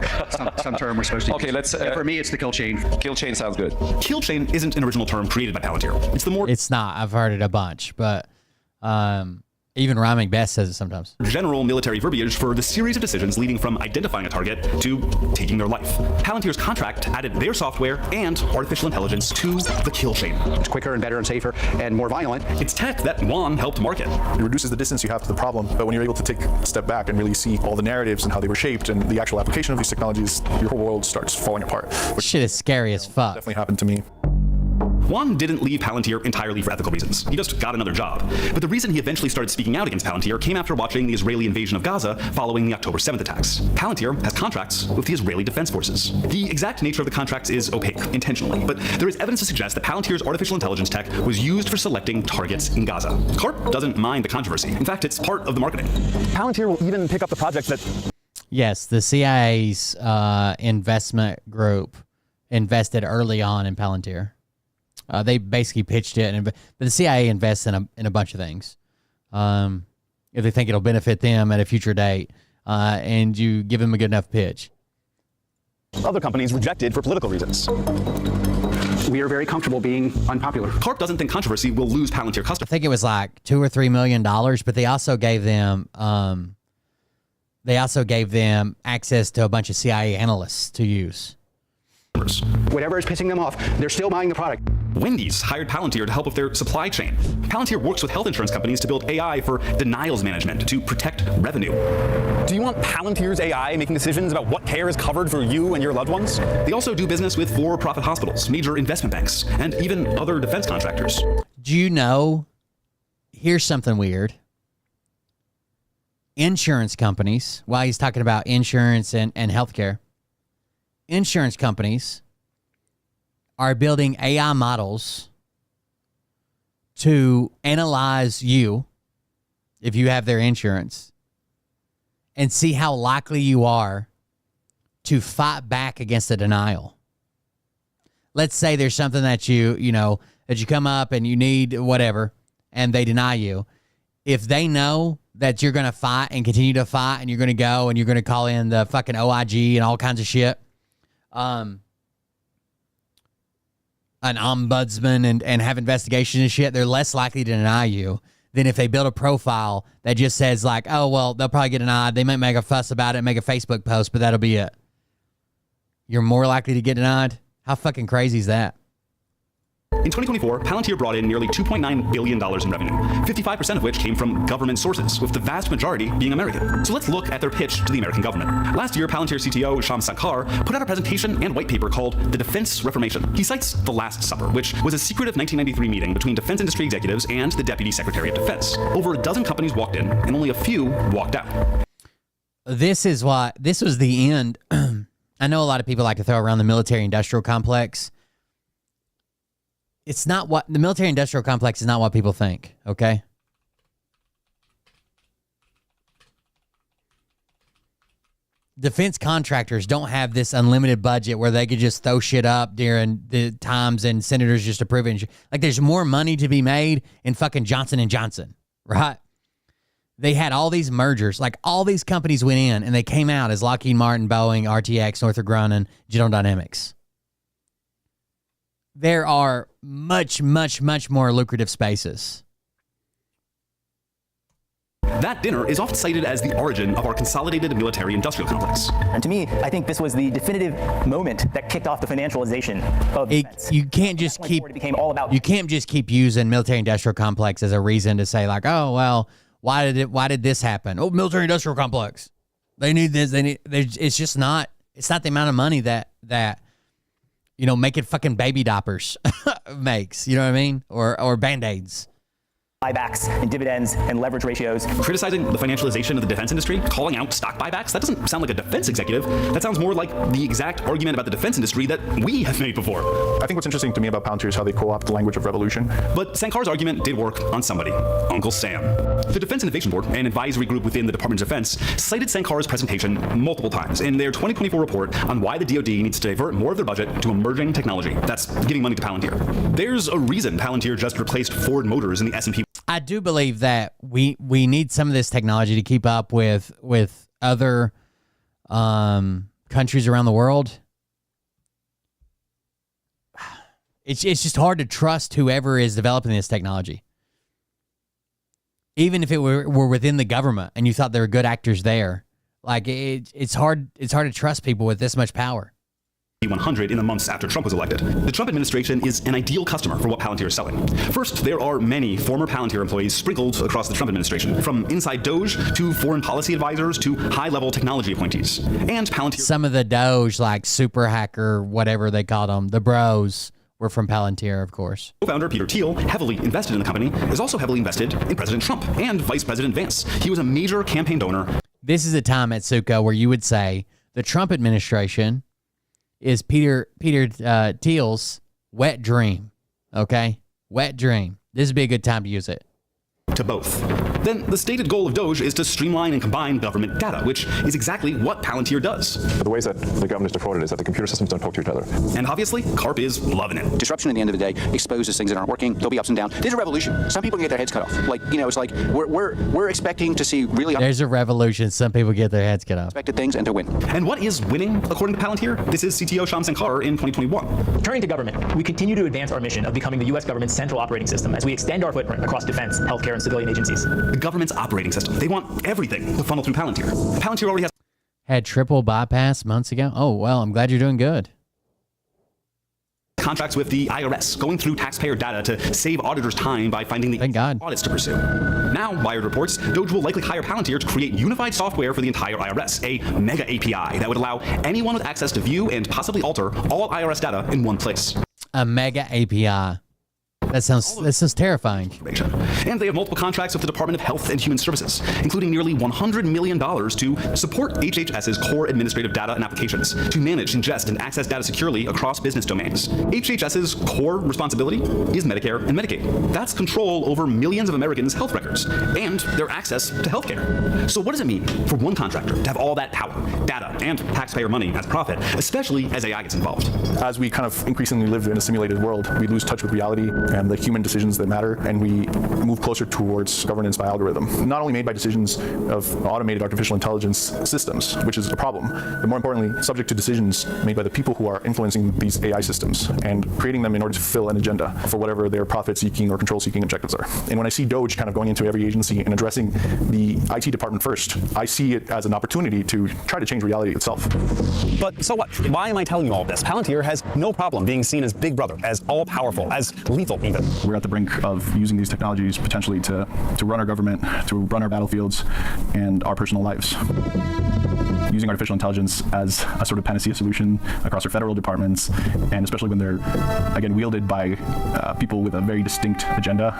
some term we're supposed to use. Let's for me it's the kill chain. Kill chain sounds good. Kill chain isn't an original term created by Palantir. It's not. I've heard it a bunch, but even Rhyming Best says it sometimes. General military verbiage for the series of decisions leading from identifying a target to taking their life. Palantir's contract added their software and artificial intelligence to the kill chain. It's quicker and better and safer and more violent. It's tech that Juan helped market. It reduces the distance you have to the problem, but when you're able to take a step back and really see all the narratives and how they were shaped and the actual application of these technologies, your whole world starts falling apart. Which shit is scary as fuck. Definitely happened to me. Juan didn't leave Palantir entirely for ethical reasons. He just got another job. But the reason he eventually started speaking out against Palantir came after watching the Israeli invasion of Gaza following the October 7th attacks. Palantir has contracts with the Israeli Defense Forces. The exact nature of the contracts is opaque, intentionally, but there is evidence to suggest that Palantir's artificial intelligence tech was used for selecting targets in Gaza. Karp doesn't mind the controversy. In fact, it's part of the marketing. Palantir will even pick up the projects that... Yes, the CIA's investment group invested early on in Palantir. They basically pitched it, but the CIA invests in a bunch of things. If they think it'll benefit them at a future date, and you give them a good enough pitch. Other companies rejected for political reasons. We are very comfortable being unpopular. Karp doesn't think controversy will lose Palantir customers. I think it was like $2 or $3 million, but they also gave them access to a bunch of CIA analysts to use. Whatever is pissing them off, they're still buying the product. Wendy's hired Palantir to help with their supply chain. Palantir works with health insurance companies to build AI for denials management to protect revenue. Do you want Palantir's AI making decisions about what care is covered for you and your loved ones? They also do business with for-profit hospitals, major investment banks, and even other defense contractors. Do you know, here's something weird. Insurance companies, while he's talking about insurance and healthcare, insurance companies are building AI models to analyze you, if you have their insurance, and see how likely you are to fight back against a denial. Let's say there's something that that you come up and you need whatever, and they deny you. If they know that you're going to fight and continue to fight, and you're going to go and you're going to call in the fucking OIG and all kinds of shit, an ombudsman and have investigations and shit, they're less likely to deny you than if they build a profile that just says like, oh, well, they'll probably get denied. They might make a fuss about it, make a Facebook post, but that'll be it. You're more likely to get denied? How fucking crazy is that? In 2024, Palantir brought in nearly $2.9 billion in revenue, 55% of which came from government sources, with the vast majority being American. So let's look at their pitch to the American government. Last year, Palantir CTO Shyam Sankar put out a presentation and white paper called The Defense Reformation. He cites the Last Supper, which was a secretive 1993 meeting between defense industry executives and the Deputy Secretary of Defense. Over a dozen companies walked in, and only a few walked out. This was the end. I know a lot of people like to throw around the military-industrial complex. It's not what the military-industrial complex is not what people think, okay? Defense contractors don't have this unlimited budget where they could just throw shit up during the times and senators just approve it. Like, there's more money to be made in fucking Johnson & Johnson, right? They had all these mergers. Like, all these companies went in, and they came out as Lockheed Martin, Boeing, RTX, Northrop Grumman, General Dynamics. There are much, much, much more lucrative spaces. That dinner is often cited as the origin of our consolidated military-industrial complex. And to me, I think this was the definitive moment that kicked off the financialization of defense. You can't just keep using military-industrial complex as a reason to say like, oh well, why did this happen? Oh, military-industrial complex. They need this. It's just not. It's not the amount of money that making fucking baby diapers makes. You know what I mean? Or Band-Aids. Buybacks and dividends and leverage ratios. Criticizing the financialization of the defense industry, calling out stock buybacks, that doesn't sound like a defense executive. That sounds more like the exact argument about the defense industry that we have made before. I think what's interesting to me about Palantir is how they co-opt the language of revolution. But Sankar's argument did work on somebody, Uncle Sam. The Defense Innovation Board, an advisory group within the Department of Defense, cited Sankar's presentation multiple times in their 2024 report on why the DoD needs to divert more of their budget to emerging technology. That's giving money to Palantir. There's a reason Palantir just replaced Ford Motors in the S&P. I do believe that we need some of this technology to keep up with other countries around the world. It's just hard to trust whoever is developing this technology. Even if it were within the government and you thought there were good actors there, like it's hard to trust people with this much power. 100 in the months after Trump was elected. The Trump administration is an ideal customer for what Palantir is selling. First, there are many former Palantir employees sprinkled across the Trump administration, from inside Doge to foreign policy advisors to high-level technology appointees. And Palantir... Some of the Doge, like super hacker, whatever they called them, the bros, were from Palantir, of course. Co-founder Peter Thiel, heavily invested in the company, is also heavily invested in President Trump and Vice President Vance. He was a major campaign donor. This is a time at Sukkah where you would say the Trump administration is Peter Thiel's wet dream, okay? Wet dream. This would be a good time to use it. To both. Then the stated goal of Doge is to streamline and combine government data, which is exactly what Palantir does. But the ways that the government is defrauded is that the computer systems don't talk to each other. And obviously, Karp is loving it. Disruption at the end of the day exposes things that aren't working. There'll be ups and downs. There's a revolution. Some people can get their heads cut off. It's like we're expecting to see really... There's a revolution. Some people get their heads cut off. Expected things and to win. And what is winning, according to Palantir? This is CTO Shyam Sankar in 2021. Turning to government, we continue to advance our mission of becoming the U.S. government's central operating system as we extend our footprint across defense, healthcare, and civilian agencies. The government's operating system. They want everything to funnel through Palantir. Palantir already has... Had triple bypass months ago? Oh, well, I'm glad you're doing good. Contracts with the IRS, going through taxpayer data to save auditors time by finding the audits to pursue. Now, Wired reports, Doge will likely hire Palantir to create unified software for the entire IRS, a mega API that would allow anyone with access to view and possibly alter all IRS data in one place. A mega API. That sounds terrifying. And they have multiple contracts with the Department of Health and Human Services, including nearly $100 million to support HHS's core administrative data and applications, to manage, ingest, and access data securely across business domains. HHS's core responsibility is Medicare and Medicaid. That's control over millions of Americans' health records and their access to healthcare. So what does it mean for one contractor to have all that power, data, and taxpayer money as profit, especially as AI gets involved? As we kind of increasingly live in a simulated world, we lose touch with reality and the human decisions that matter, and we move closer towards governance by algorithm. Not only made by decisions of automated artificial intelligence systems, which is a problem, but more importantly, subject to decisions made by the people who are influencing these AI systems and creating them in order to fulfill an agenda for whatever their profit-seeking or control-seeking objectives are. And when I see DOGE kind of going into every agency and addressing the IT department first, I see it as an opportunity to try to change reality itself. But so what? Why am I telling you all this? Palantir has no problem being seen as Big Brother, as all-powerful, as lethal even. We're at the brink of using these technologies potentially to run our government, to run our battlefields, and our personal lives. Using artificial intelligence as a sort of panacea solution across our federal departments, and especially when they're, again, wielded by people with a very distinct agenda,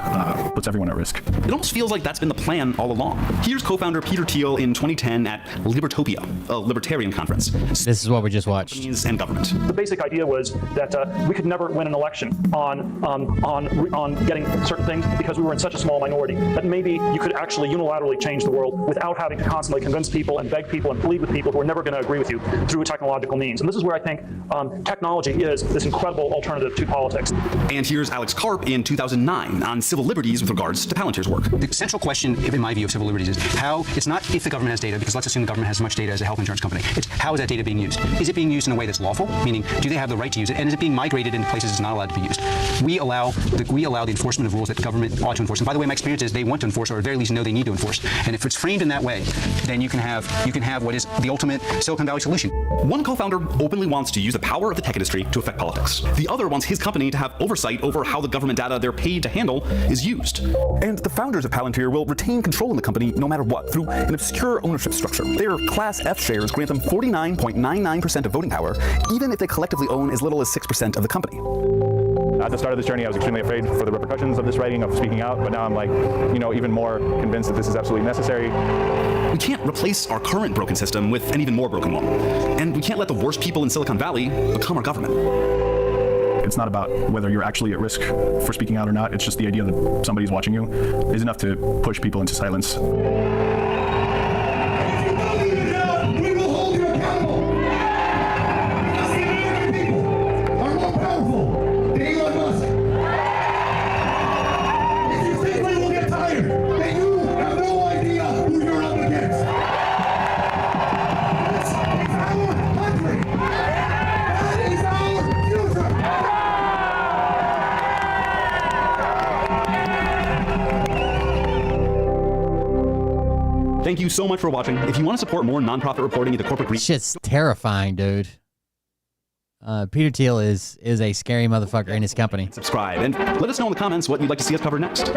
puts everyone at risk. It almost feels like that's been the plan all along. Here's co-founder Peter Thiel in 2010 at Libertopia, a libertarian conference. This is what we just watched. And government. The basic idea was that we could never win an election on getting certain things because we were in such a small minority that maybe you could actually unilaterally change the world without having to constantly convince people and beg people and plead with people who are never going to agree with you through technological means. And this is where I think technology is this incredible alternative to politics. And here's Alex Karp in 2009 on civil liberties with regards to Palantir's work. The central question, in my view, of civil liberties is how, it's not if the government has data, because let's assume the government has as much data as a health insurance company. It's how is that data being used? Is it being used in a way that's lawful? Meaning, do they have the right to use it? And is it being migrated into places it's not allowed to be used? We allow the enforcement of rules that government ought to enforce. And by the way, my experience is they want to enforce, or at the very least know they need to enforce. And if it's framed in that way, then you can have what is the ultimate Silicon Valley solution. One co-founder openly wants to use the power of the tech industry to affect politics. The other wants his company to have oversight over how the government data they're paid to handle is used. And the founders of Palantir will retain control in the company no matter what, through an obscure ownership structure. Their Class F shares grant them 49.99% of voting power, even if they collectively own as little as 6% of the company. At the start of this journey, I was extremely afraid for the repercussions of this writing, of speaking out, but now I'm like, even more convinced that this is absolutely necessary. We can't replace our current broken system with an even more broken one. And we can't let the worst people in Silicon Valley become our government. It's not about whether you're actually at risk for speaking out or not. It's just the idea that somebody's watching you is enough to push people into silence. We will hold you accountable. Because the American people are more powerful than Elon Musk. If you think we will get tired, then you have no idea who you're up against. This is our country. That is our future. Thank you so much for watching. If you want to support more nonprofit reporting into corporate greed, Shit's terrifying, dude. Peter Thiel is a scary motherfucker in his company. subscribe and let us know in the comments what you'd like to see us cover next.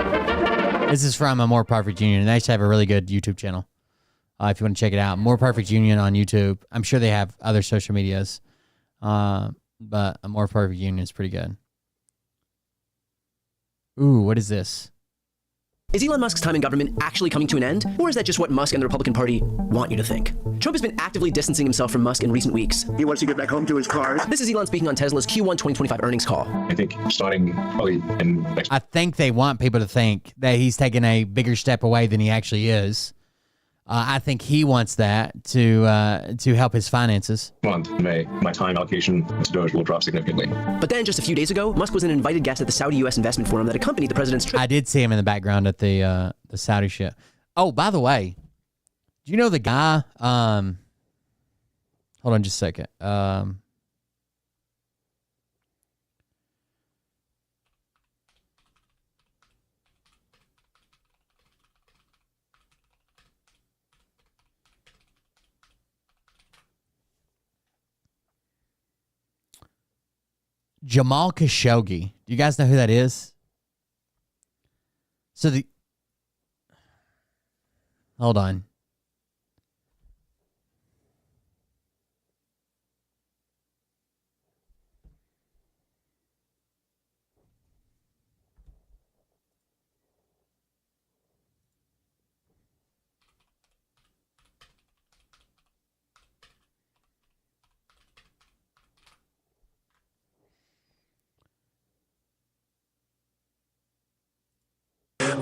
This is from a More Perfect Union, and they actually have a really good YouTube channel. If you want to check it out, More Perfect Union on YouTube. I'm sure they have other social medias, but a More Perfect Union is pretty good. Ooh, what is this? Is Elon Musk's time in government actually coming to an end? Or is that just what Musk and the Republican Party want you to think? Trump has been actively distancing himself from Musk in recent weeks. He wants to get back home to his cars. This is Elon speaking on Tesla's Q1 2025 earnings call. I think starting probably in next I think they want people to think that he's taking a bigger step away than he actually is. I think he wants that to help his finances. month, May, my time allocation to Doge will drop significantly. But then just a few days ago, Musk was an invited guest at the Saudi U.S. investment forum that accompanied the president's trip. I did see him in the background at the Saudi shit. Oh, by the way, do you know the guy? Hold on just a second. Jamal Khashoggi. Do you guys know who that is? So hold on.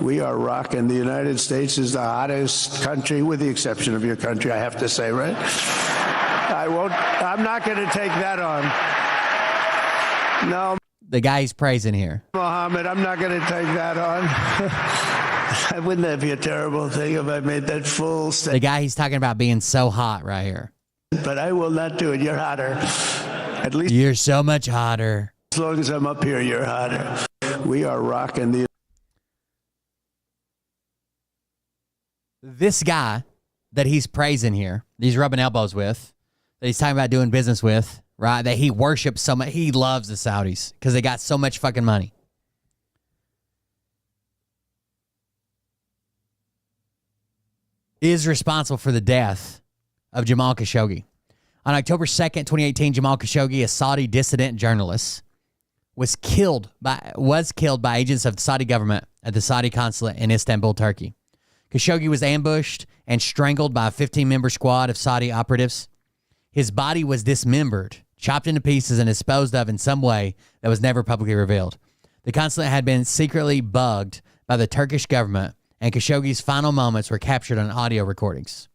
we are rocking. The United States is the hottest country, with the exception of your country, I have to say, right? I'm not going to take that on. No. The guy he's praising here. Mohammed, I'm not going to take that on. Wouldn't that be a terrible thing if I made that full statement? The guy he's talking about being so hot right here. But I will not do it. You're hotter. At least you're so much hotter. As long as I'm up here, you're hotter. We are rocking the. This guy that he's praising here, that he's rubbing elbows with, that he's talking about doing business with, right? That he worships so much. He loves the Saudis because they got so much fucking money. Is responsible for the death of Jamal Khashoggi. On October 2nd, 2018, Jamal Khashoggi, a Saudi dissident journalist, was killed by agents of the Saudi government at the Saudi consulate in Istanbul, Turkey. Khashoggi was ambushed and strangled by a 15-member squad of Saudi operatives. His body was dismembered, chopped into pieces, and disposed of in some way that was never publicly revealed. The consulate had been secretly bugged by the Turkish government, and Khashoggi's final moments were captured on audio recordings,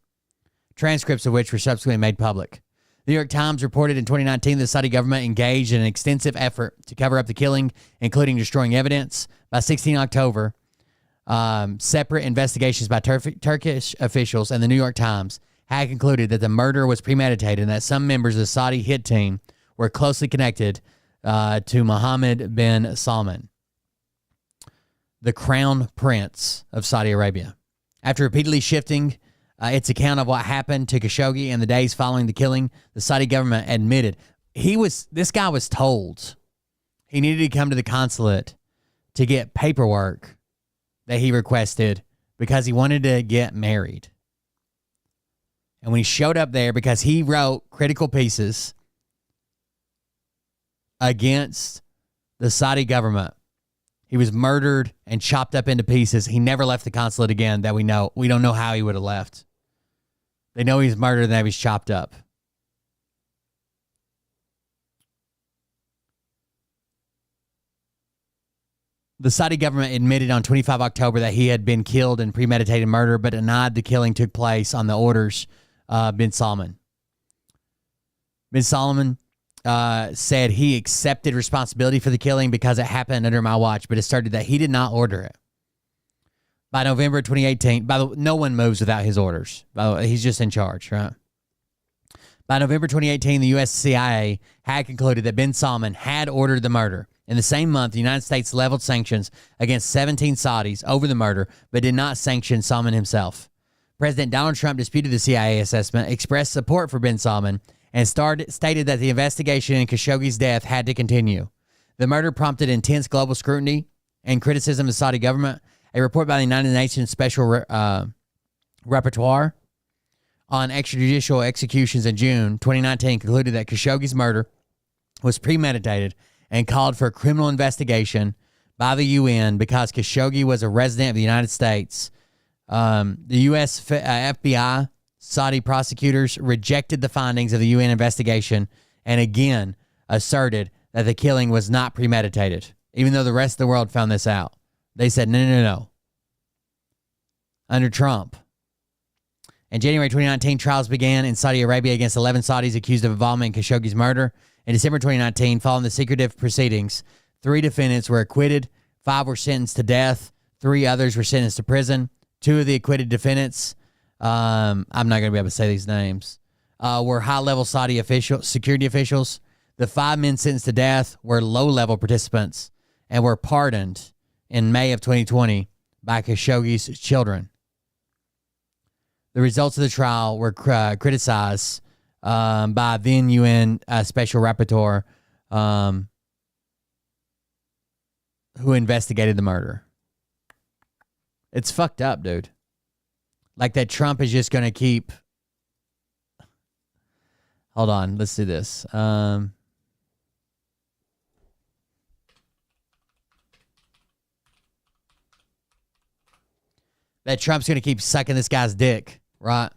transcripts of which were subsequently made public. The New York Times reported in 2019 the Saudi government engaged in an extensive effort to cover up the killing, including destroying evidence. By 16 October, separate investigations by Turkish officials and the New York Times had concluded that the murder was premeditated and that some members of the Saudi hit team were closely connected to Mohammed bin Salman, the crown prince of Saudi Arabia. After repeatedly shifting its account of what happened to Khashoggi in the days following the killing, the Saudi government admitted this guy was told he needed to come to the consulate to get paperwork that he requested because he wanted to get married. And when he showed up there, because he wrote critical pieces against the Saudi government, he was murdered and chopped up into pieces. He never left the consulate again that we know. We don't know how he would have left. They know he's murdered and that he's chopped up. The Saudi government admitted on 25 October that he had been killed in premeditated murder, but denied the killing took place on the orders of bin Salman. Bin Salman said he accepted responsibility for the killing because it happened under my watch, but asserted that he did not order it. By November 2018, no one moves without his orders. By the way, he's just in charge, right? By November 2018, the U.S. CIA had concluded that bin Salman had ordered the murder. In the same month, the United States leveled sanctions against 17 Saudis over the murder, but did not sanction Salman himself. President Donald Trump disputed the CIA assessment, expressed support for bin Salman, and stated that the investigation into Khashoggi's death had to continue. The murder prompted intense global scrutiny and criticism of the Saudi government. A report by the United Nations Special Rapporteur on extrajudicial executions in June 2019 concluded that Khashoggi's murder was premeditated and called for a criminal investigation by the UN because Khashoggi was a resident of the United States. The U.S. FBI, Saudi prosecutors rejected the findings of the UN investigation and again asserted that the killing was not premeditated, even though the rest of the world found this out. They said, no. Under Trump. In January 2019, trials began in Saudi Arabia against 11 Saudis accused of involvement in Khashoggi's murder. In December 2019, following the secretive proceedings, 3 defendants were acquitted, 5 were sentenced to death, 3 others were sentenced to prison. 2 of the acquitted defendants, I'm not going to be able to say these names, were high-level Saudi security officials. The 5 men sentenced to death were low-level participants and were pardoned in May of 2020 by Khashoggi's children. The results of the trial were criticized by then UN Special Rapporteur who investigated the murder. It's fucked up, dude. Like that Trump is just going to keep... Hold on, let's do this. That Trump's going to keep sucking this guy's dick, right?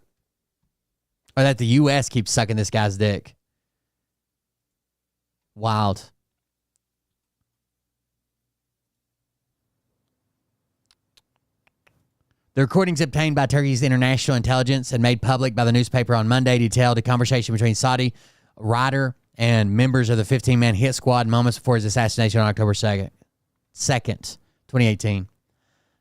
Or that the U.S. keeps sucking this guy's dick. Wild. The recordings obtained by Turkey's international intelligence and made public by the newspaper on Monday detailed a conversation between Saudi rider and members of the 15-man hit squad moments before his assassination on October 2nd, 2018.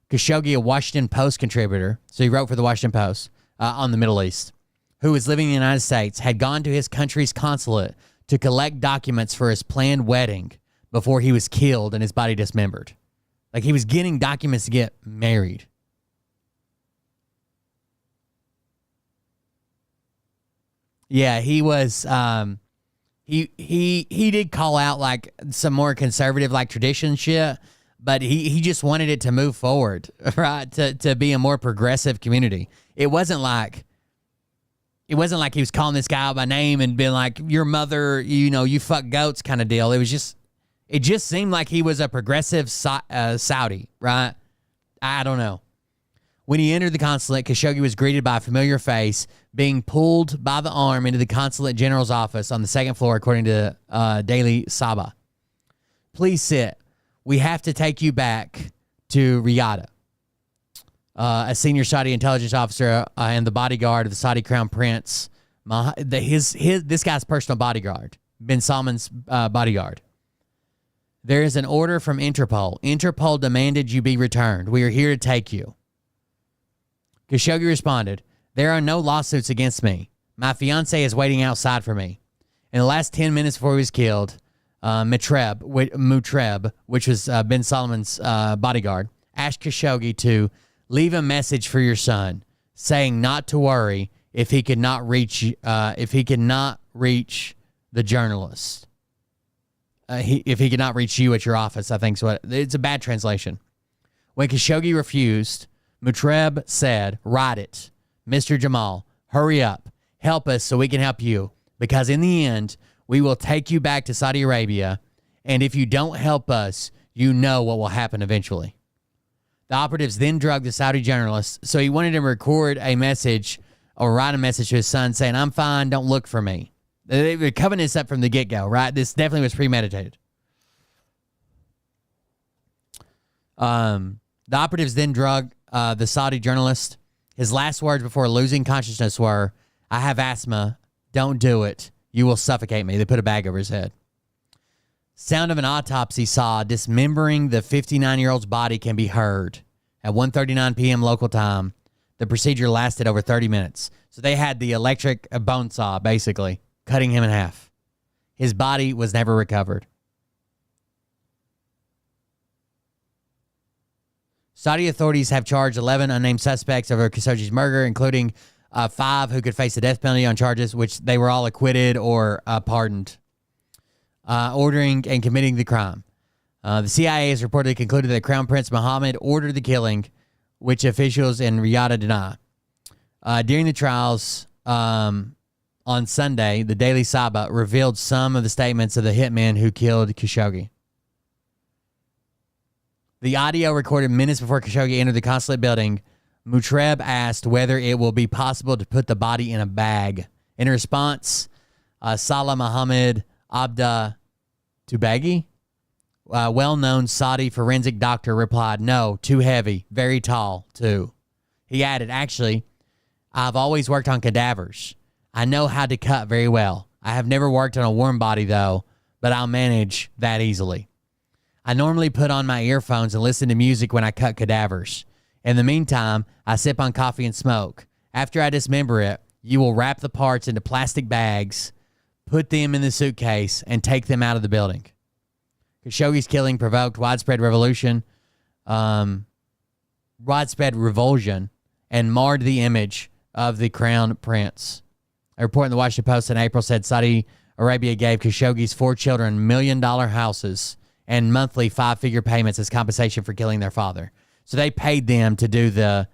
Khashoggi, a Washington Post contributor, so he wrote for the Washington Post on the Middle East, who was living in the United States, had gone to his country's consulate to collect documents for his planned wedding before he was killed and his body dismembered. Like, he was getting documents to get married. Yeah, he was. He did call out like some more conservative like tradition shit, but he just wanted it to move forward, right? To be a more progressive community. It wasn't like he was calling this guy out by name and being like, your mother, you fuck goats kind of deal. It just seemed like he was a progressive Saudi, right? I don't know. When he entered the consulate, Khashoggi was greeted by a familiar face, being pulled by the arm into the consulate general's office on the second floor, according to Daily Sabah. Please sit. We have to take you back to Riyadh. A senior Saudi intelligence officer and the bodyguard of the Saudi crown prince, this guy's personal bodyguard, bin Salman's bodyguard. There is an order from Interpol. Interpol demanded you be returned. We are here to take you. Khashoggi responded, there are no lawsuits against me. My fiancé is waiting outside for me. In the last 10 minutes before he was killed, Mutreb, which was bin Salman's bodyguard, asked Khashoggi to leave a message for your son, saying not to worry if he could not reach the journalist. If he could not reach you at your office, I think is what it's a bad translation. When Khashoggi refused, Mutreb said, write it. Mr. Jamal, hurry up. Help us so we can help you. Because in the end, we will take you back to Saudi Arabia. And if you don't help us, you know what will happen eventually. The operatives then drugged the Saudi journalist. So he wanted him to record a message or write a message to his son saying, I'm fine, don't look for me. They were covering this up from the get-go, right? This definitely was premeditated. The operatives then drugged the Saudi journalist. His last words before losing consciousness were, I have asthma. Don't do it. You will suffocate me. They put a bag over his head. Sound of an autopsy saw dismembering the 59-year-old's body can be heard. At 1:39 p.m. local time, the procedure lasted over 30 minutes. So they had the electric bone saw, basically, cutting him in half. His body was never recovered. Saudi authorities have charged 11 unnamed suspects over Khashoggi's murder, including 5 who could face the death penalty on charges, which they were all acquitted or pardoned, ordering and committing the crime. The CIA has reportedly concluded that Crown Prince Mohammed ordered the killing, which officials in Riyadh deny. During the trials on Sunday, the Daily Sabah revealed some of the statements of the hitmen who killed Khashoggi. The audio recorded minutes before Khashoggi entered the consulate building. Mutreb asked whether it will be possible to put the body in a bag. In response, Salah Mohammed Abda Tubagi, a well-known Saudi forensic doctor, replied, no, too heavy, very tall, too. He added, actually, I've always worked on cadavers. I know how to cut very well. I have never worked on a warm body, though, but I'll manage that easily. I normally put on my earphones and listen to music when I cut cadavers. In the meantime, I sip on coffee and smoke. After I dismember it, you will wrap the parts into plastic bags, put them in the suitcase, and take them out of the building. Khashoggi's killing provoked widespread revulsion, and marred the image of the crown prince. A report in the Washington Post in April said Saudi Arabia gave Khashoggi's 4 children $1 million houses and monthly 5-figure payments as compensation for killing their father. So they paid them to do the,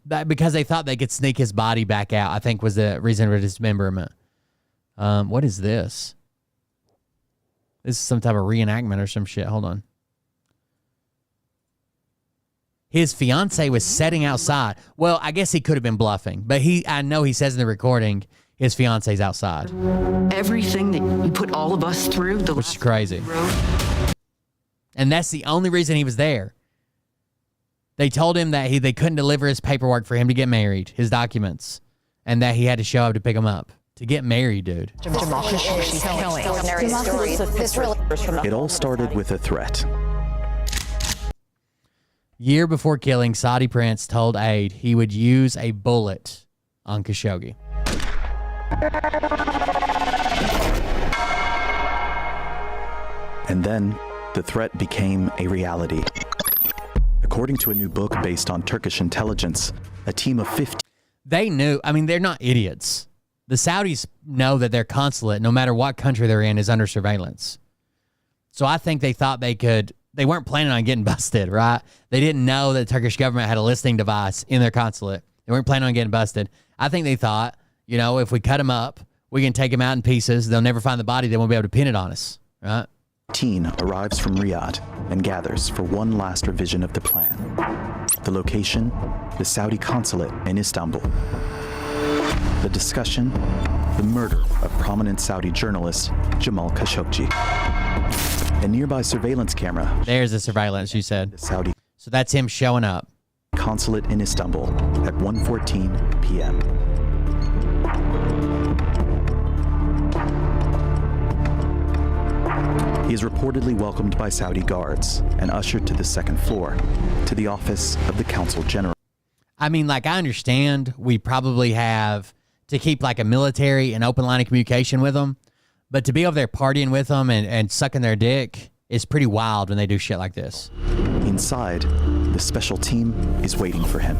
because they thought they could sneak his body back out, I think was the reason for dismemberment. What is this? This is some type of reenactment or some shit. Hold on. His fiance was sitting outside. Well, I guess he could have been bluffing, but I know he says in the recording his fiance's outside. Everything that you put all of us through, which is crazy. And that's the only reason he was there. They told him that they couldn't deliver his paperwork for him to get married, his documents, and that he had to show up to pick them up. To get married, dude. It all started with a threat. Year before killing, Saudi prince told aide he would use a bullet on Khashoggi. And then the threat became a reality. According to a new book based on Turkish intelligence, a team of 50. They knew, I mean, they're not idiots. The Saudis know that their consulate, no matter what country they're in, is under surveillance. So I think they thought they weren't planning on getting busted, right? They didn't know that the Turkish government had a listening device in their consulate. They weren't planning on getting busted. I think they thought, if we cut them up, we can take them out in pieces. They'll never find the body. They won't be able to pin it on us, right? Team arrives from Riyadh and gathers for one last revision of the plan. The location, the Saudi consulate in Istanbul. The discussion, the murder of prominent Saudi journalist Jamal Khashoggi. A nearby surveillance camera. There's the surveillance, you said. Saudi. So that's him showing up. Consulate in Istanbul at 1:14 p.m. He is reportedly welcomed by Saudi guards and ushered to the second floor, to the office of the Consul General. I mean, I understand we probably have to keep a military and open line of communication with them, but to be over there partying with them and sucking their dick is pretty wild when they do shit like this. Inside, the special team is waiting for him.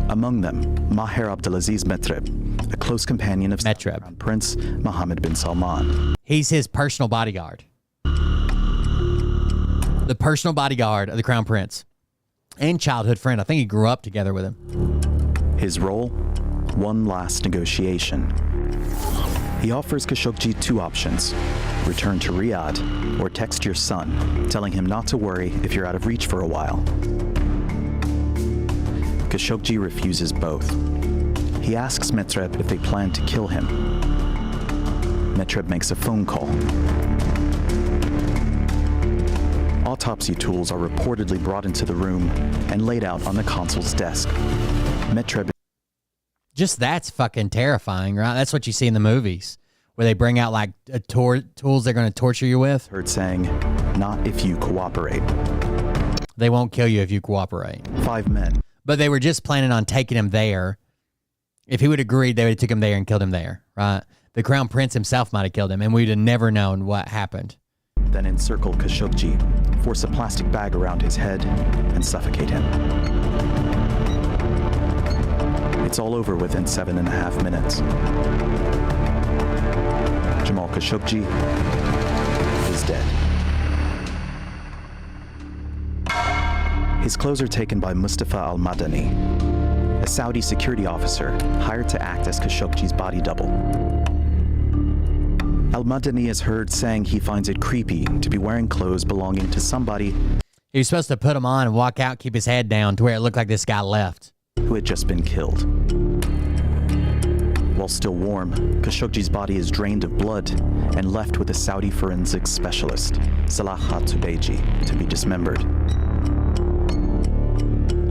Among them, Maher Abdelaziz Metreb, a close companion of Crown Prince Mohammed bin Salman. He's his personal bodyguard. The personal bodyguard of the Crown Prince. And childhood friend. I think he grew up together with him. His role? One last negotiation. He offers Khashoggi two options. Return to Riyadh or text your son, telling him not to worry if you're out of reach for a while. Khashoggi refuses both. He asks Metreb if they plan to kill him. Metreb makes a phone call. Autopsy tools are reportedly brought into the room and laid out on the consul's desk. Metreb. Just that's fucking terrifying, right? That's what you see in the movies, where they bring out tools they're going to torture you with. Heard saying, "Not if you cooperate." They won't kill you if you cooperate. 5 men. But they were just planning on taking him there. If he would have agreed, they would have took him there and killed him there, right? The Crown Prince himself might have killed him, and we'd have never known what happened. Then encircle Khashoggi, force a plastic bag around his head, and suffocate him. It's all over within 7.5 minutes. Jamal Khashoggi is dead. His clothes are taken by Mustafa al-Madani, a Saudi security officer hired to act as Khashoggi's body double. Al-Madani is heard saying he finds it creepy to be wearing clothes belonging to somebody he was supposed to put them on and walk out, keep his head down to where it looked like this guy left. Who had just been killed. While still warm, Khashoggi's body is drained of blood and left with a Saudi forensics specialist, Salah Khattubeji, to be dismembered.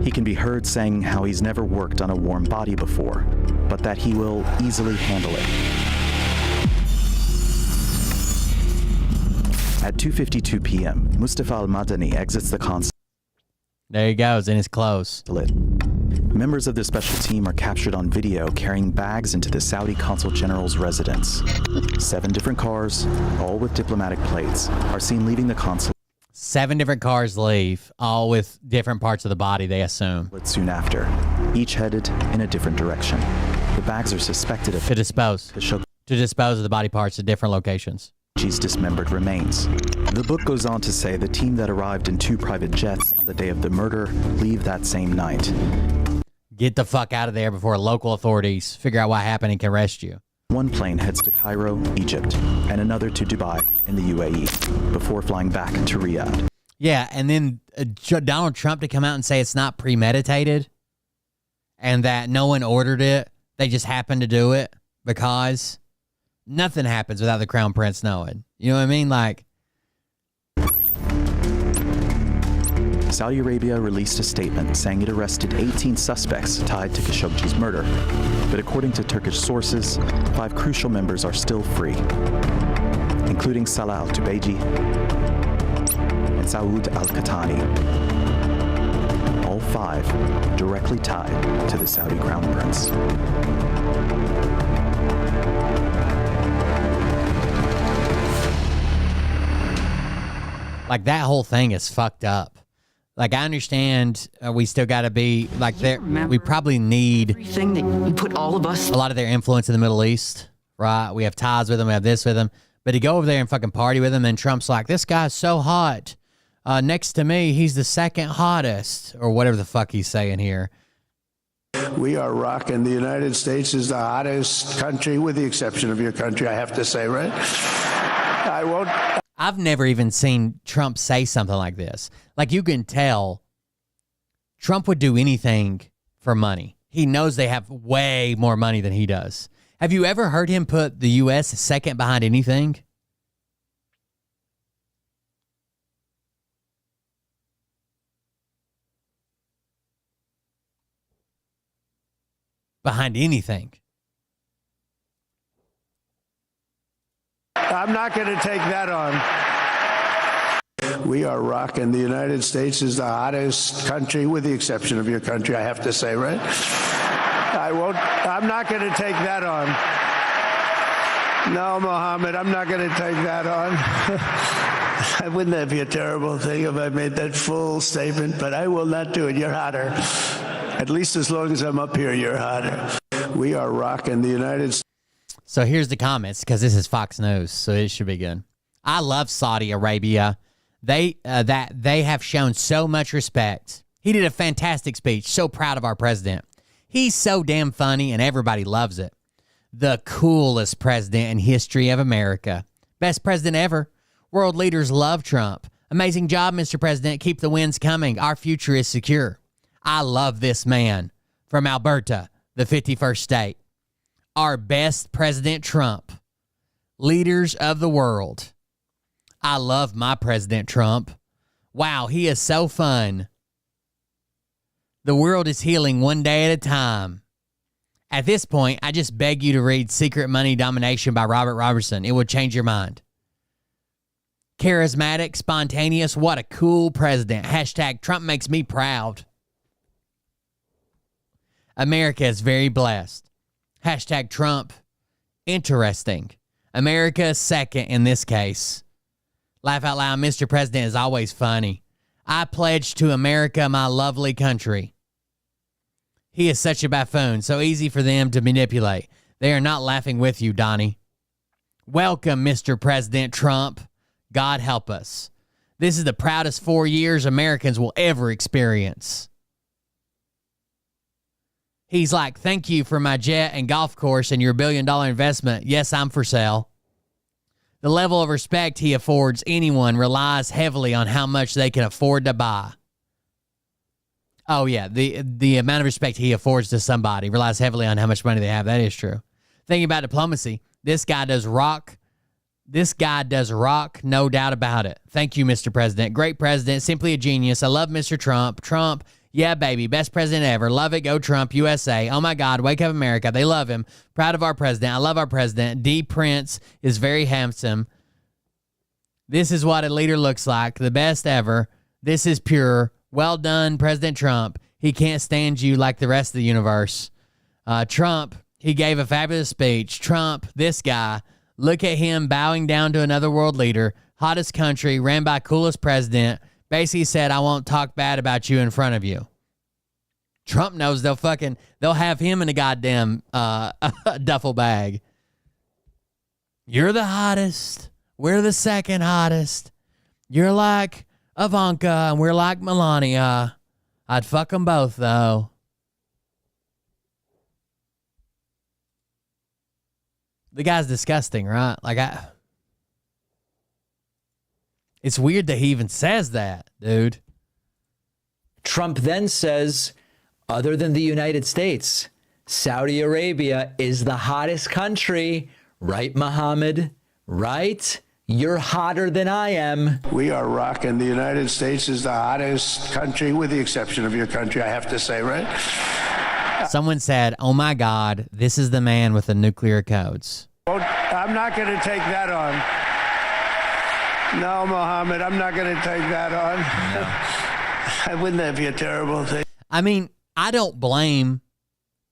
He can be heard saying how he's never worked on a warm body before, but that he will easily handle it. At 2:52 p.m., Mustafa al-Madani exits the consulate. There he goes, in his clothes. Members of the special team are captured on video carrying bags into the Saudi Consul General's residence. 7 different cars, all with diplomatic plates, are seen leaving the consulate. 7 different cars leave, all with different parts of the body, they assume. Soon after, each headed in a different direction. The bags are suspected of to dispose of the body parts at different locations. Khashoggi's dismembered remains. The book goes on to say the team that arrived in 2 private jets on the day of the murder leave that same night. Get the fuck out of there before local authorities figure out what happened and can arrest you. One plane heads to Cairo, Egypt, and another to Dubai in the UAE, before flying back to Riyadh. Yeah, and then Donald Trump to come out and say it's not premeditated and that no one ordered it. They just happened to do it because nothing happens without the Crown Prince knowing. You know what I mean? Saudi Arabia released a statement saying it arrested 18 suspects tied to Khashoggi's murder. But according to Turkish sources, 5 crucial members are still free, including Salah al-Tubeji and Saud al-Qahtani. All 5 directly tied to the Saudi crown prince. Like, that whole thing is fucked up. Like, I understand we still got to be like there. We probably need Everything that you put all of us. a lot of their influence in the Middle East, right? We have ties with them. We have this with them. But to go over there and fucking party with them, and Trump's like, this guy's so hot. Next to me, he's the second hottest, or whatever the fuck he's saying here. We are rocking. The United States is the hottest country, with the exception of your country, I have to say, right? I won't. I've never even seen Trump say something like this. Like, you can tell Trump would do anything for money. He knows they have way more money than he does. Have you ever heard him put the U.S. second behind anything? Behind anything. I'm not going to take that on. We are rocking. The United States is the hottest country, with the exception of your country, I have to say, right? I won't. I'm not going to take that on. No, Mohammed, I'm not going to take that on. Wouldn't that be a terrible thing if I made that full statement? But I will not do it. You're hotter. At least as long as I'm up here, you're hotter. We are rocking. The United States. So here's the comments, because this is Fox News, so it should be good. I love Saudi Arabia. They have shown so much respect. He did a fantastic speech. So proud of our president. He's so damn funny, and everybody loves it. The coolest president in history of America. Best president ever. World leaders love Trump. Amazing job, Mr. President. Keep the wins coming. Our future is secure. I love this man from Alberta, the 51st state. Our best President Trump. Leaders of the world. I love my President Trump. Wow, he is so fun. The world is healing one day at a time. At this point, I just beg you to read Secret Money Domination by Robert Robertson. It will change your mind. Charismatic, spontaneous, what a cool president. Hashtag Trump makes me proud. America is very blessed. Hashtag Trump, interesting. America second in this case. Laugh out loud, Mr. President is always funny. I pledge to America, my lovely country. He is such a buffoon, so easy for them to manipulate. They are not laughing with you, Donnie. Welcome, Mr. President Trump. God help us. This is the proudest 4 years Americans will ever experience. He's like, thank you for my jet and golf course and your $1 billion investment. Yes, I'm for sale. The level of respect he affords anyone relies heavily on how much they can afford to buy. Oh, yeah, the amount of respect he affords to somebody relies heavily on how much money they have. That is true. Thinking about diplomacy, this guy does rock. This guy does rock, no doubt about it. Thank you, Mr. President. Great president, simply a genius. I love Mr. Trump. Trump, yeah, baby, best president ever. Love it, go Trump, USA. Oh, my God, wake up America. They love him. Proud of our president. I love our president. D. Prince is very handsome. This is what a leader looks like. The best ever. This is pure. Well done, President Trump. He can't stand you like the rest of the universe. Trump, he gave a fabulous speech. Trump, this guy, look at him bowing down to another world leader. Hottest country, ran by coolest president. Basically said, I won't talk bad about you in front of you. Trump knows they'll have him in a goddamn duffel bag. You're the hottest. We're the second hottest. You're like Ivanka and we're like Melania. I'd fuck them both, though. The guy's disgusting, right? It's weird that he even says that, dude. Trump then says, other than the United States, Saudi Arabia is the hottest country. Right, Mohammed? Right? You're hotter than I am. We are rocking. The United States is the hottest country, with the exception of your country, I have to say, right? Someone said, oh my God, this is the man with the nuclear codes. I'm not going to take that on. No, Mohammed, I'm not going to take that on. Wouldn't that be a terrible thing? I mean, I don't blame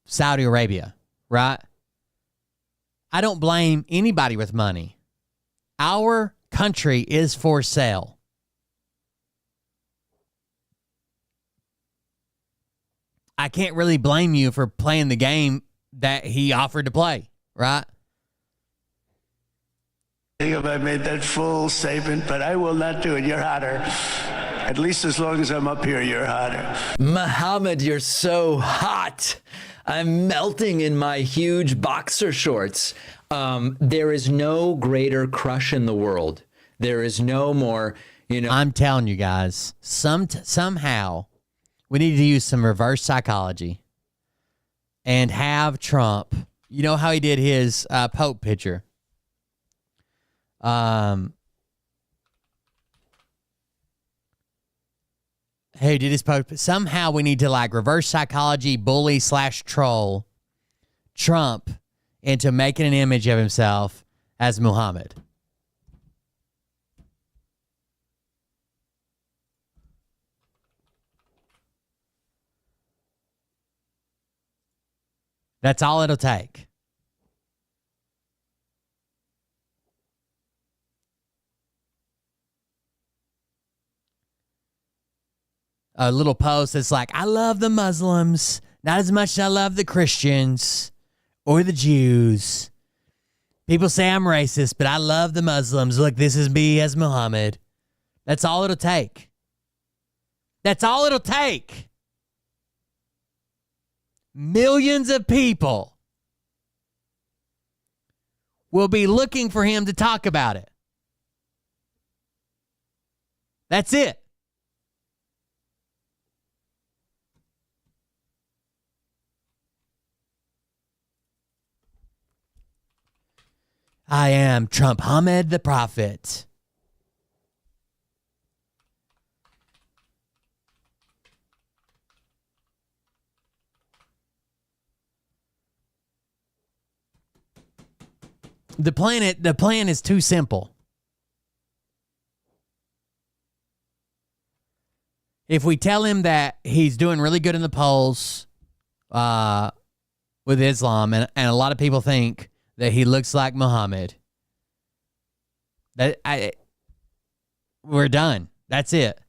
Saudi Arabia, right? I don't blame anybody with money. Our country is for sale. I can't really blame you for playing the game that he offered to play, right? I think if I made that full statement, but I will not do it. You're hotter. At least as long as I'm up here, you're hotter. Muhammad, you're so hot. I'm melting in my huge boxer shorts. There is no greater crush in the world. There is no more, I'm telling you guys, somehow we need to use some reverse psychology and have Trump, you know how he did his Pope picture? Who did his Pope? Somehow we need to reverse psychology, bully / troll Trump into making an image of himself as Muhammad. That's all it'll take. A little post that's like, I love the Muslims, not as much as I love the Christians or the Jews. People say I'm racist, but I love the Muslims. Look, this is me as Muhammad. That's all it'll take. That's all it'll take. Millions of people will be looking for him to talk about it. That's it. I am Trump Hamed the Prophet. The plan is too simple. If we tell him that he's doing really good in the polls with Islam, and a lot of people think that he looks like Muhammad, we're done. That's it.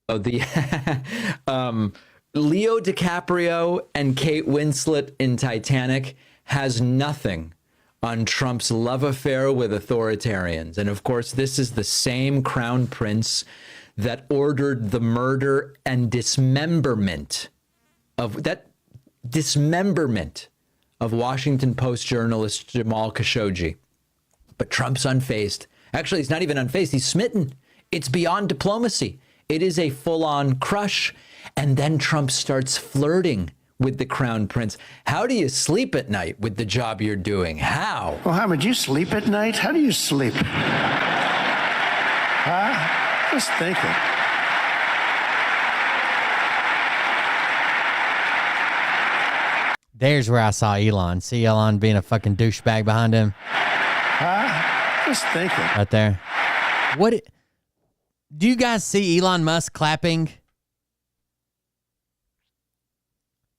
Leo DiCaprio and Kate Winslet in Titanic has nothing on Trump's love affair with authoritarians. And of course, this is the same crown prince that ordered the murder and dismemberment of Washington Post journalist Jamal Khashoggi. But Trump's unfazed. Actually, he's not even unfazed. He's smitten. It's beyond diplomacy. It is a full-on crush. And then Trump starts flirting with the crown prince. How do you sleep at night with the job you're doing? How? Mohammed, you sleep at night? How do you sleep? Huh? Just thinking. There's where I saw Elon. See Elon being a fucking douchebag behind him? Huh? Just thinking. Right there. Do you guys see Elon Musk clapping?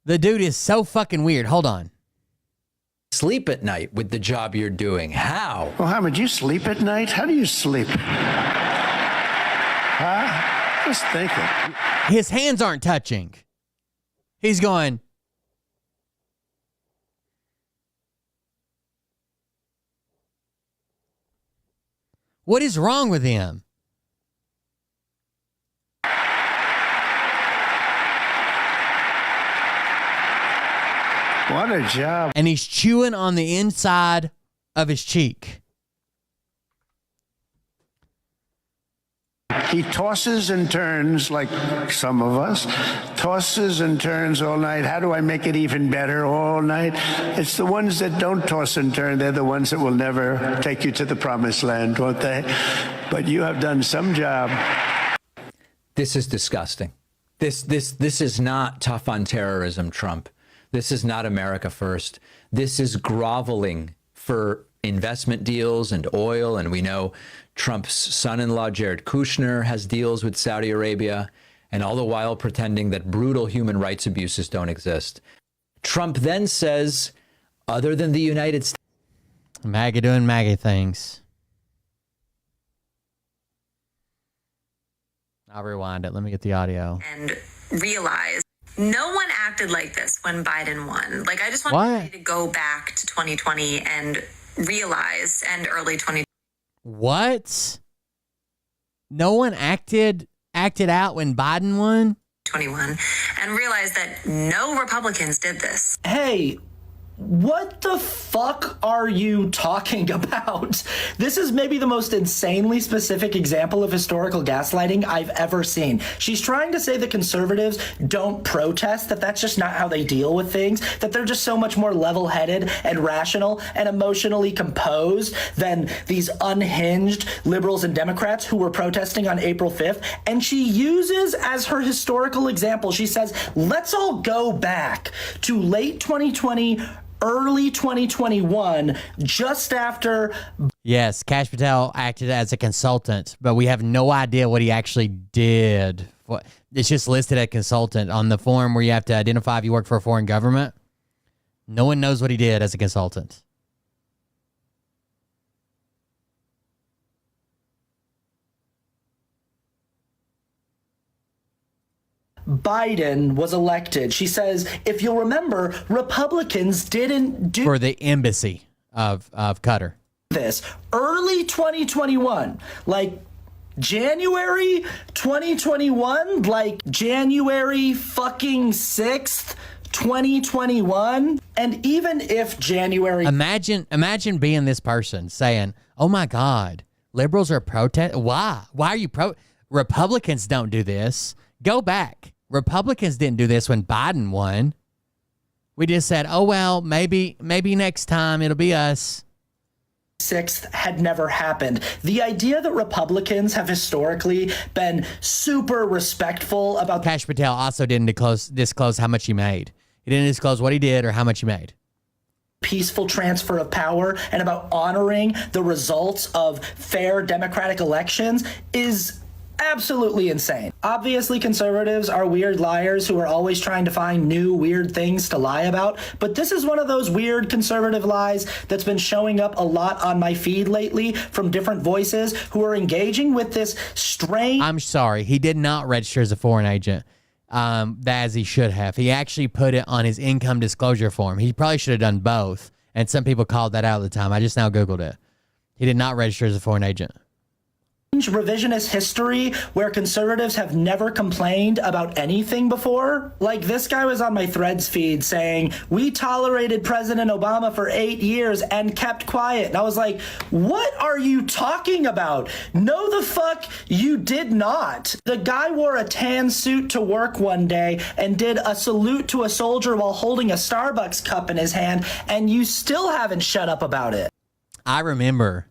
The dude is so fucking weird. Hold on. Sleep at night with the job you're doing. How? Mohammed, you sleep at night? How do you sleep? Huh? Just thinking. His hands aren't touching. He's going. What is wrong with him? What a job. And he's chewing on the inside of his cheek. He tosses and turns like some of us, tosses and turns all night. How do I make it even better all night? It's the ones that don't toss and turn. They're the ones that will never take you to the promised land, won't they? But you have done some job. This is disgusting. This is not tough on terrorism, Trump. This is not America first. This is groveling for investment deals and oil. And we know Trump's son-in-law, Jared Kushner, has deals with Saudi Arabia, and all the while pretending that brutal human rights abuses don't exist. Trump then says, other than the United States. MAGA doing MAGA things. I'll rewind it. Let me get the audio. And realize no one acted like this when Biden won. Like, I just want everybody to go back to 2020 and realize, and early 2020. What? No one acted out when Biden won? 21, and realize that no Republicans did this. Hey, what the fuck are you talking about? This is maybe the most insanely specific example of historical gaslighting I've ever seen. She's trying to say that conservatives don't protest, that that's just not how they deal with things, that they're just so much more level-headed and rational and emotionally composed than these unhinged liberals and Democrats who were protesting on April 5th. And she uses as her historical example, she says, let's all go back to late 2020, early 2021, just after. Yes, Kash Patel acted as a consultant, but we have no idea what he actually did. It's just listed as consultant on the form where you have to identify if you work for a foreign government. No one knows what he did as a consultant. Biden was elected. She says, if you'll remember, Republicans didn't do for the embassy of Qatar. This early 2021, like January 2021, like January fucking 6th, 2021. And even if January, imagine being this person saying, "Oh my God, liberals are protest. Why are you Republicans don't do this. Go back. Republicans didn't do this when Biden won. We just said, oh, well, maybe next time it'll be us." 6th had never happened. The idea that Republicans have historically been super respectful about. Kash Patel also didn't disclose how much he made. He didn't disclose what he did or how much he made. Peaceful transfer of power and about honoring the results of fair democratic elections is absolutely insane. Obviously, conservatives are weird liars who are always trying to find new weird things to lie about, but this is one of those weird conservative lies that's been showing up a lot on my feed lately from different voices who are engaging with this strange. I'm sorry, he did not register as a foreign agent, as he should have. He actually put it on his income disclosure form. He probably should have done both, and some people called that out at the time. I just now Googled it. He did not register as a foreign agent. Revisionist history where conservatives have never complained about anything before. Like, this guy was on my Threads feed saying, we tolerated President Obama for 8 years and kept quiet. And I was like, what are you talking about? No, the fuck you did not. The guy wore a tan suit to work one day and did a salute to a soldier while holding a Starbucks cup in his hand, and you still haven't shut up about it. I remember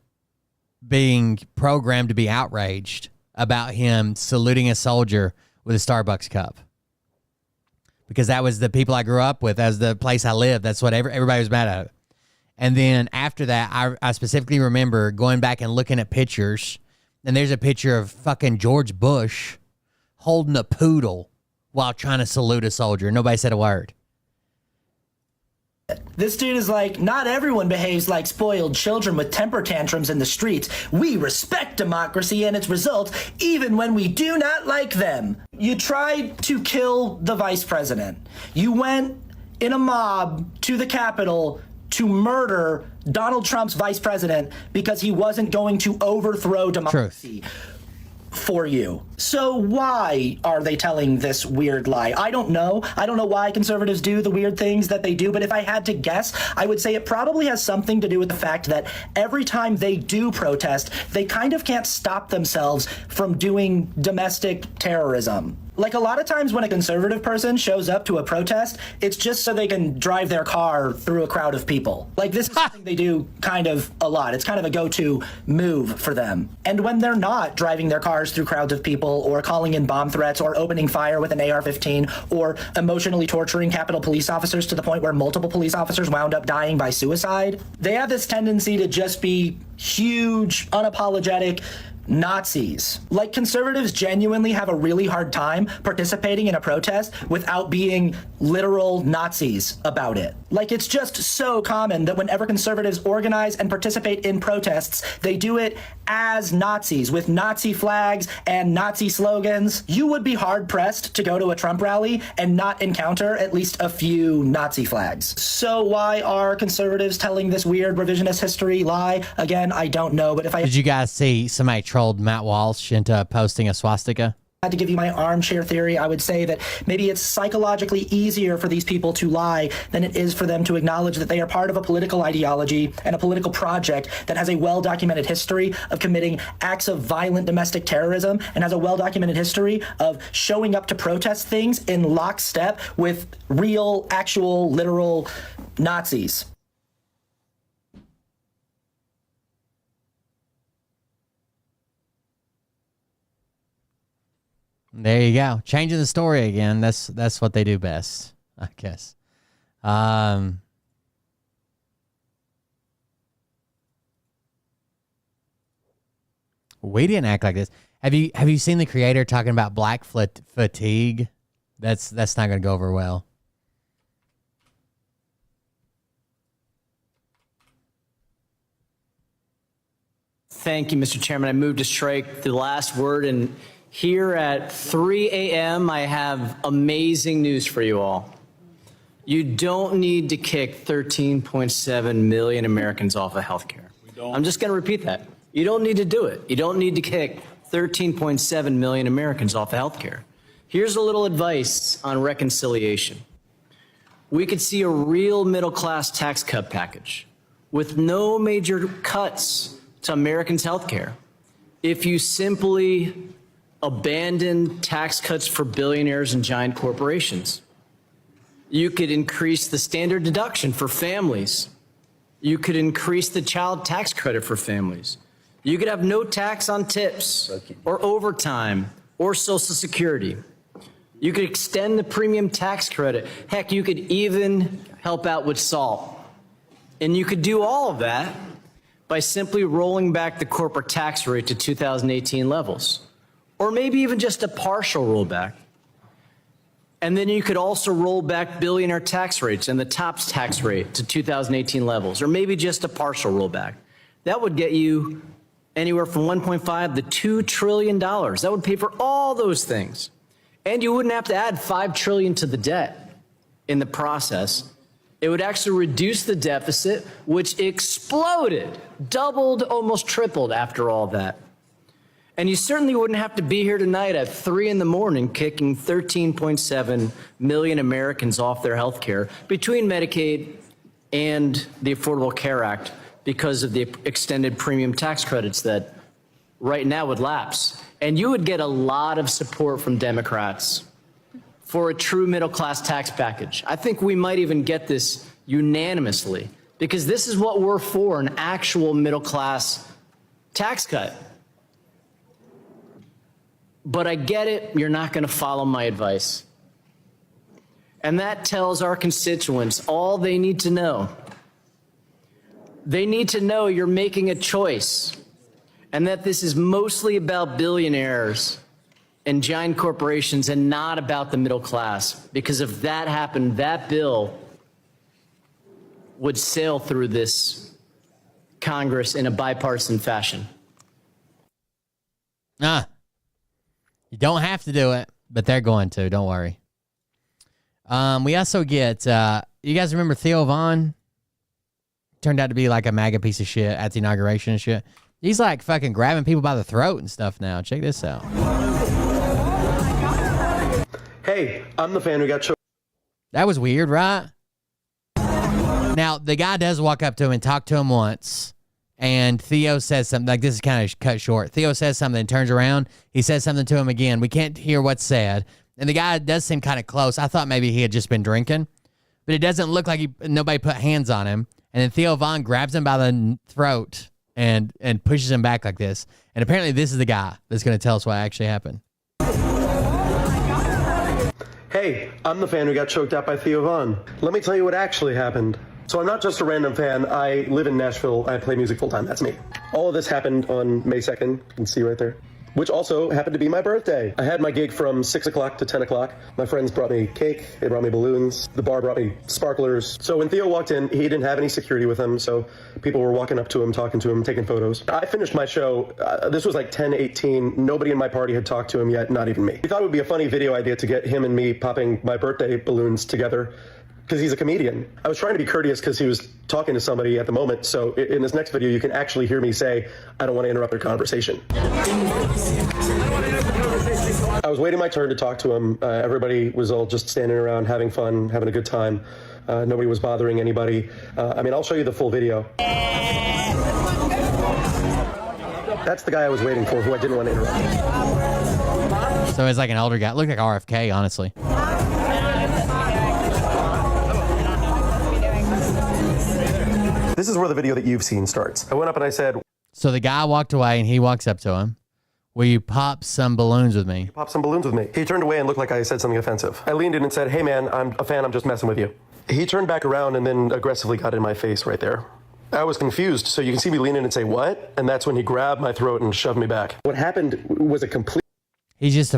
being programmed to be outraged about him saluting a soldier with a Starbucks cup, because that was the people I grew up with, as the place I lived. That's what everybody was mad at. And then after that, I specifically remember going back and looking at pictures, and there's a picture of fucking George Bush holding a poodle while trying to salute a soldier. Nobody said a word. This dude is like, not everyone behaves like spoiled children with temper tantrums in the streets. We respect democracy and its results, even when we do not like them. You tried to kill the vice president. You went in a mob to the Capitol to murder Donald Trump's vice president because he wasn't going to overthrow democracy. Truth. for you. So why are they telling this weird lie? I don't know. I don't know why conservatives do the weird things that they do, but if I had to guess, I would say it probably has something to do with the fact that every time they do protest, they kind of can't stop themselves from doing domestic terrorism. Like a lot of times when a conservative person shows up to a protest, it's just so they can drive their car through a crowd of people. Like this is something they do kind of a lot. It's kind of a go-to move for them. And when they're not driving their cars through crowds of people or calling in bomb threats or opening fire with an AR-15 or emotionally torturing Capitol police officers to the point where multiple police officers wound up dying by suicide, they have this tendency to just be huge, unapologetic Nazis. Like conservatives genuinely have a really hard time participating in a protest without being literal Nazis about it. Like it's just so common that whenever conservatives organize and participate in protests, they do it as Nazis with Nazi flags and Nazi slogans. You would be hard pressed to go to a Trump rally and not encounter at least a few Nazi flags. So why are conservatives telling this weird revisionist history lie? Again, I don't know, but if I Did you guys see somebody trolled Matt Walsh into posting a swastika? had to give you my armchair theory, I would say that maybe it's psychologically easier for these people to lie than it is for them to acknowledge that they are part of a political ideology and a political project that has a well-documented history of committing acts of violent domestic terrorism and has a well-documented history of showing up to protest things in lockstep with real, actual, literal Nazis. There you go. Changing the story again. That's what they do best, I guess. We didn't act like this. Have you seen the creator talking about black fatigue? That's not going to go over well. Thank you, Mr. Chairman. I move to strike the last word, and here at 3 a.m., I have amazing news for you all. You don't need to kick 13.7 million Americans off of health care. I'm just going to repeat that. You don't need to do it. You don't need to kick 13.7 million Americans off of health care. Here's a little advice on reconciliation. We could see a real middle-class tax cut package with no major cuts to Americans' health care if you simply abandon tax cuts for billionaires and giant corporations. You could increase the standard deduction for families. You could increase the child tax credit for families. You could have no tax on tips or overtime or Social Security. You could extend the premium tax credit. Heck, you could even help out with SALT. And you could do all of that by simply rolling back the corporate tax rate to 2018 levels, or maybe even just a partial rollback. And then you could also roll back billionaire tax rates and the top tax rate to 2018 levels, or maybe just a partial rollback. That would get you anywhere from $1.5 to $2 trillion. That would pay for all those things. And you wouldn't have to add $5 trillion to the debt in the process. It would actually reduce the deficit, which exploded, doubled, almost tripled after all that. And you certainly wouldn't have to be here tonight at 3 in the morning kicking 13.7 million Americans off their health care between Medicaid and the Affordable Care Act because of the extended premium tax credits that right now would lapse. And you would get a lot of support from Democrats for a true middle-class tax package. I think we might even get this unanimously because this is what we're for, an actual middle-class tax cut. But I get it, you're not going to follow my advice. And that tells our constituents all they need to know. They need to know you're making a choice and that this is mostly about billionaires and giant corporations and not about the middle class. Because if that happened, that bill would sail through this Congress in a bipartisan fashion. You don't have to do it, but they're going to. Don't worry. We also get, you guys remember Theo Vaughn? Turned out to be like a MAGA piece of shit at the inauguration and shit. He's like fucking grabbing people by the throat and stuff now. Check this out. Hey, I'm the fan who got choked. That was weird, right? Now, the guy does walk up to him and talk to him once. And Theo says something, like this is kind of cut short. Theo says something, turns around. He says something to him again. We can't hear what's said. And the guy does seem kind of close. I thought maybe he had just been drinking. But it doesn't look like nobody put hands on him. And then Theo Von grabs him by the throat and pushes him back like this. And apparently this is the guy that's going to tell us what actually happened. Hey, I'm the fan who got choked out by Theo Von. Let me tell you what actually happened. So I'm not just a random fan. I live in Nashville. I play music full time. That's me. All of this happened on May 2nd. You can see right there. Which also happened to be my birthday. I had my gig from 6 o'clock to 10 o'clock. My friends brought me cake. They brought me balloons. The bar brought me sparklers. So when Theo walked in, he didn't have any security with him. So people were walking up to him, talking to him, taking photos. I finished my show. This was like 10:18. Nobody in my party had talked to him yet, not even me. We thought it would be a funny video idea to get him and me popping my birthday balloons together, because he's a comedian. I was trying to be courteous because he was talking to somebody at the moment. So in this next video, you can actually hear me say, I don't want to interrupt their conversation. I was waiting my turn to talk to him. Everybody was all just standing around having fun, having a good time. Nobody was bothering anybody. I'll show you the full video. That's the guy I was waiting for, who I didn't want to interrupt. So he's like an older guy. Looked like RFK, honestly. This is where the video that you've seen starts. I went up and I said, So the guy walked away and he walks up to him. Will you pop some balloons with me? pop some balloons with me. He turned away and looked like I said something offensive. I leaned in and said, hey man, I'm a fan, I'm just messing with you. He turned back around and then aggressively got in my face right there. I was confused, so you can see me lean in and say, what? And that's when he grabbed my throat and shoved me back. What happened was a complete... He's just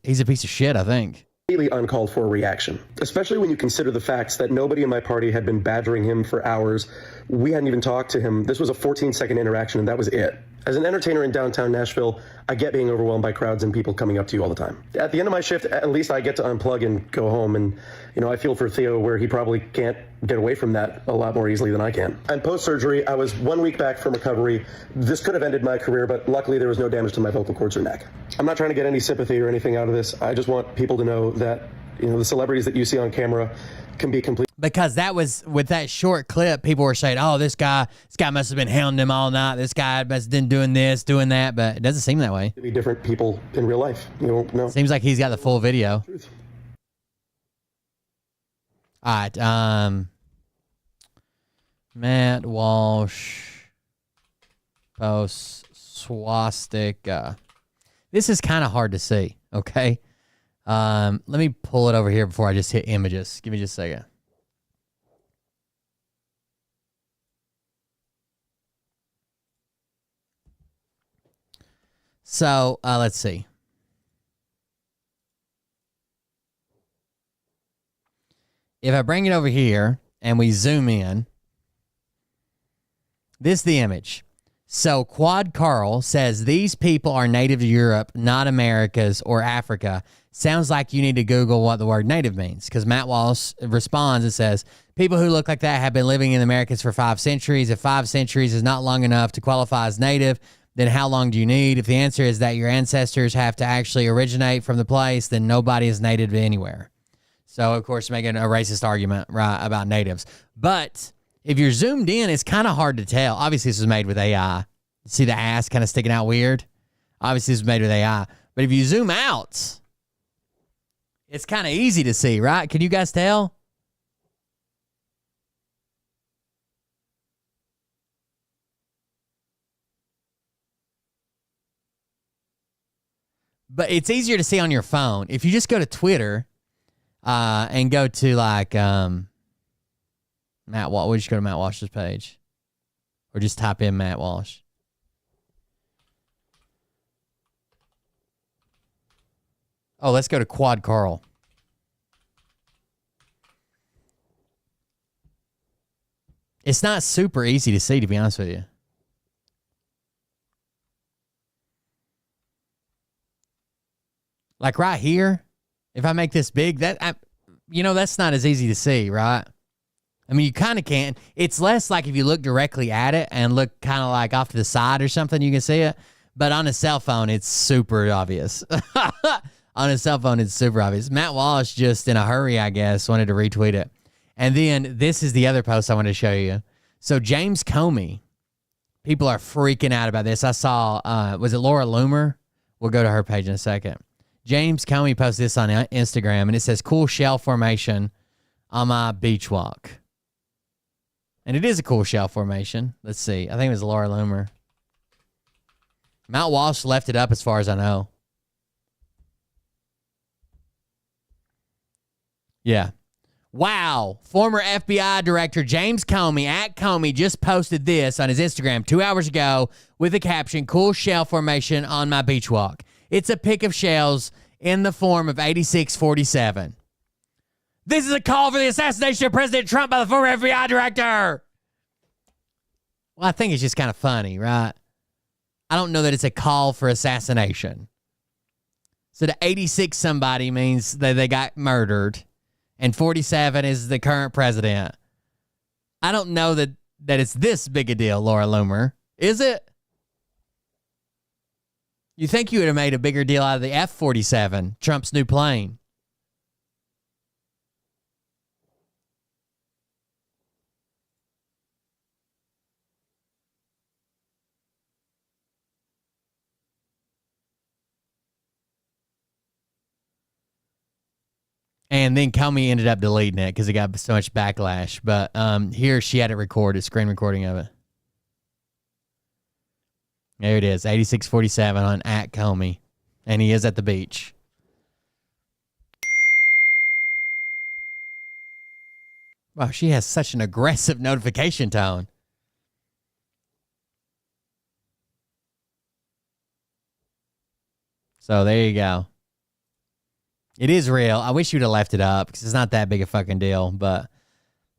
he's a piece of shit, I think. Completely uncalled for reaction, especially when you consider the facts that nobody in my party had been badgering him for hours. We hadn't even talked to him. This was a 14-second interaction, and that was it. As an entertainer in downtown Nashville, I get being overwhelmed by crowds and people coming up to you all the time. At the end of my shift, at least I get to unplug and go home. And, I feel for Theo where he probably can't get away from that a lot more easily than I can. And post-surgery, I was 1 week back from recovery. This could have ended my career, but luckily there was no damage to my vocal cords or neck. I'm not trying to get any sympathy or anything out of this. I just want people to know that, the celebrities that you see on camera can be complete. Because that was, with that short clip, people were saying, oh, this guy must have been hounding him all night. This guy must have been doing this, doing that. But it doesn't seem that way. To be different people in real life. You don't know. Seems like he's got the full video. All right. Matt Walsh posts swastika. This is kind of hard to see, okay? Let me pull it over here before I just hit images. Give me just a second. So, let's see. If I bring it over here and we zoom in, this is the image. So Quad Carl says these people are native to Europe, not Americas or Africa. Sounds like you need to Google what the word native means, because Matt Walsh responds and says, people who look like that have been living in the Americas for 5 centuries. If 5 centuries is not long enough to qualify as native, then how long do you need? If the answer is that your ancestors have to actually originate from the place, then nobody is native anywhere. So, of course, making a racist argument, right, about natives. But if you're zoomed in, it's kind of hard to tell. Obviously, this was made with AI. See the ass kind of sticking out weird? Obviously, this was made with AI. But if you zoom out, it's kind of easy to see, right? Can you guys tell? But it's easier to see on your phone. If you just go to Twitter and go to like Matt Walsh, we'll just go to Matt Walsh's page. Or just type in Matt Walsh. Oh, let's go to Quad Carl. It's not super easy to see, to be honest with you. Like right here, if I make this big, that's not as easy to see, right? I mean, you kind of can. It's less like if you look directly at it and look kind of like off to the side or something, you can see it. But on a cell phone, it's super obvious. On a cell phone, it's super obvious. Matt Walsh, just in a hurry, I guess, wanted to retweet it. And then this is the other post I want to show you. So James Comey, people are freaking out about this. I saw, was it Laura Loomer? We'll go to her page in a second. James Comey posted this on Instagram, and it says, cool shell formation on my beach walk. And it is a cool shell formation. Let's see. I think it was Laura Loomer. Matt Walsh left it up as far as I know. Yeah. Wow. Former FBI Director James Comey, at Comey, just posted this on his Instagram 2 hours ago with the caption, cool shell formation on my beach walk. It's a pic of shells in the form of 8647. This is a call for the assassination of President Trump by the former FBI Director. Well, I think it's just kind of funny, right? I don't know that it's a call for assassination. So the 86 somebody means that they got murdered, and 47 is the current president. I don't know that it's this big a deal, Laura Loomer. Is it? You think you would have made a bigger deal out of the F-47, Trump's new plane. And then Comey ended up deleting it because it got so much backlash. But here she had it recorded, screen recording of it. There it is, 8647 on at Comey. And he is at the beach. Wow, she has such an aggressive notification tone. So there you go. It is real. I wish you'd have left it up because it's not that big a fucking deal. But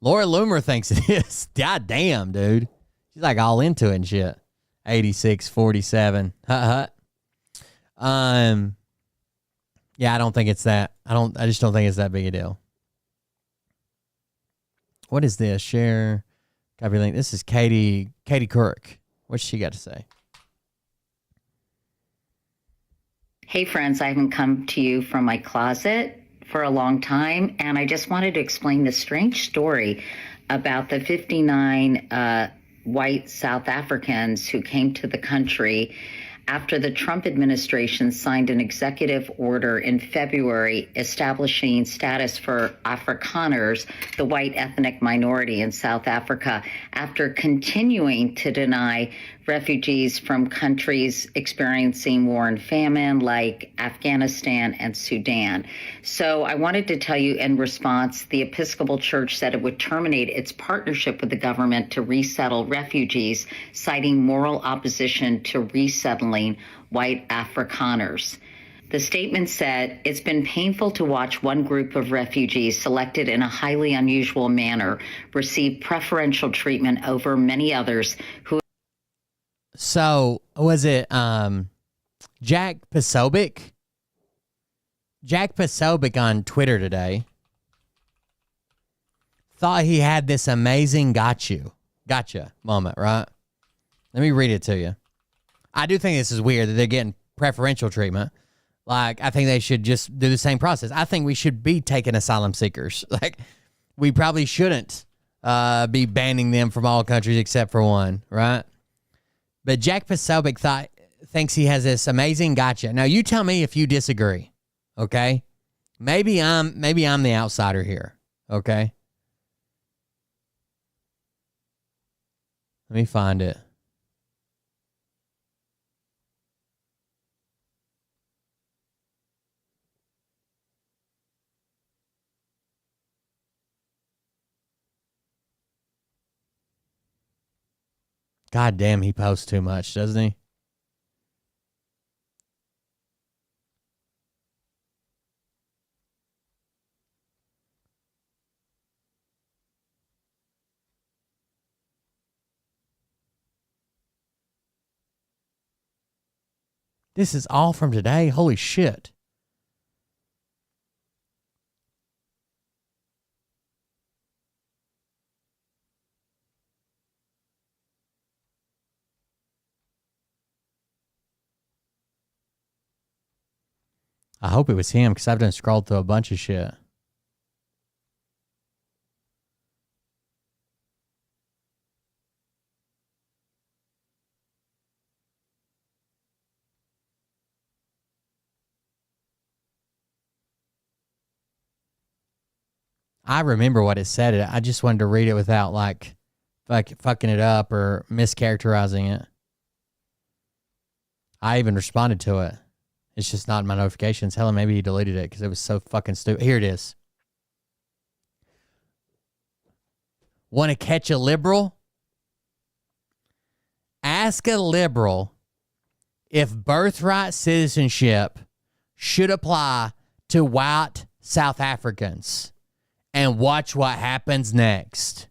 Laura Loomer thinks it is. God damn, dude. She's like all into it and shit. 8647. Yeah, I don't think it's that. I just don't think it's that big a deal. What is this? Share. Copy link. This is Katie Couric. What's she got to say? Hey friends, I haven't come to you from my closet for a long time, and I just wanted to explain the strange story about the 59 white South Africans who came to the country after the Trump administration signed an executive order in February establishing status for Afrikaners, the white ethnic minority in South Africa, after continuing to deny refugees from countries experiencing war and famine like Afghanistan and Sudan. So I wanted to tell you in response, the Episcopal Church said it would terminate its partnership with the government to resettle refugees, citing moral opposition to resettling white Afrikaners. The statement said, it's been painful to watch one group of refugees selected in a highly unusual manner receive preferential treatment over many others who. So was it Jack Posobiec? Jack Posobiec on Twitter today thought he had this amazing gotcha moment, right? Let me read it to you. I do think this is weird that they're getting preferential treatment. Like, I think they should just do the same process. I think we should be taking asylum seekers. Like, we probably shouldn't be banning them from all countries except for one, right? But Jack Posobiec thinks he has this amazing gotcha. Now, you tell me if you disagree, okay? Maybe I'm the outsider here, okay? Let me find it. God damn, he posts too much, doesn't he? This is all from today? Holy shit. I hope it was him because I've done scrolled through a bunch of shit. I remember what it said. I just wanted to read it without like fucking it up or mischaracterizing it. I even responded to it. It's just not in my notifications. Hell, maybe he deleted it because it was so fucking stupid. Here it is. Want to catch a liberal? Ask a liberal if birthright citizenship should apply to white South Africans. And watch what happens next.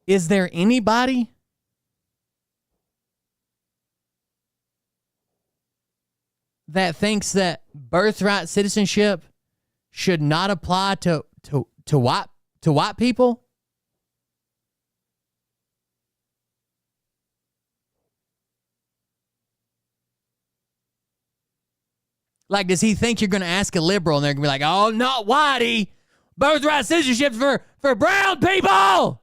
Is there anybody that thinks that birthright citizenship should not apply to white people? Like, does he think you're going to ask a liberal and they're going to be like, oh, not whitey. Birthright citizenship for brown people.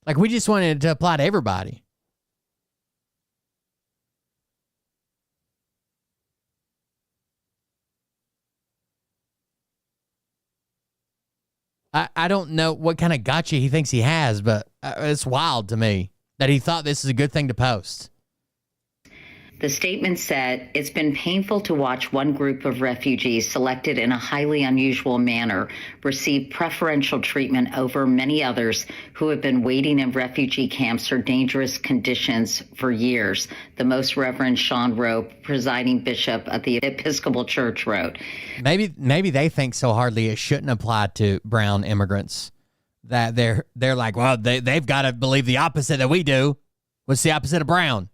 Like, we just wanted it to apply to everybody. I don't know what kind of gotcha he thinks he has, but it's wild to me that he thought this is a good thing to post. The statement said, it's been painful to watch one group of refugees selected in a highly unusual manner receive preferential treatment over many others who have been waiting in refugee camps or dangerous conditions for years. The Most Reverend Sean Rowe, presiding bishop of the Episcopal Church, wrote. Maybe they think so hardly it shouldn't apply to brown immigrants that they're like, well, they've got to believe the opposite that we do. What's the opposite of brown?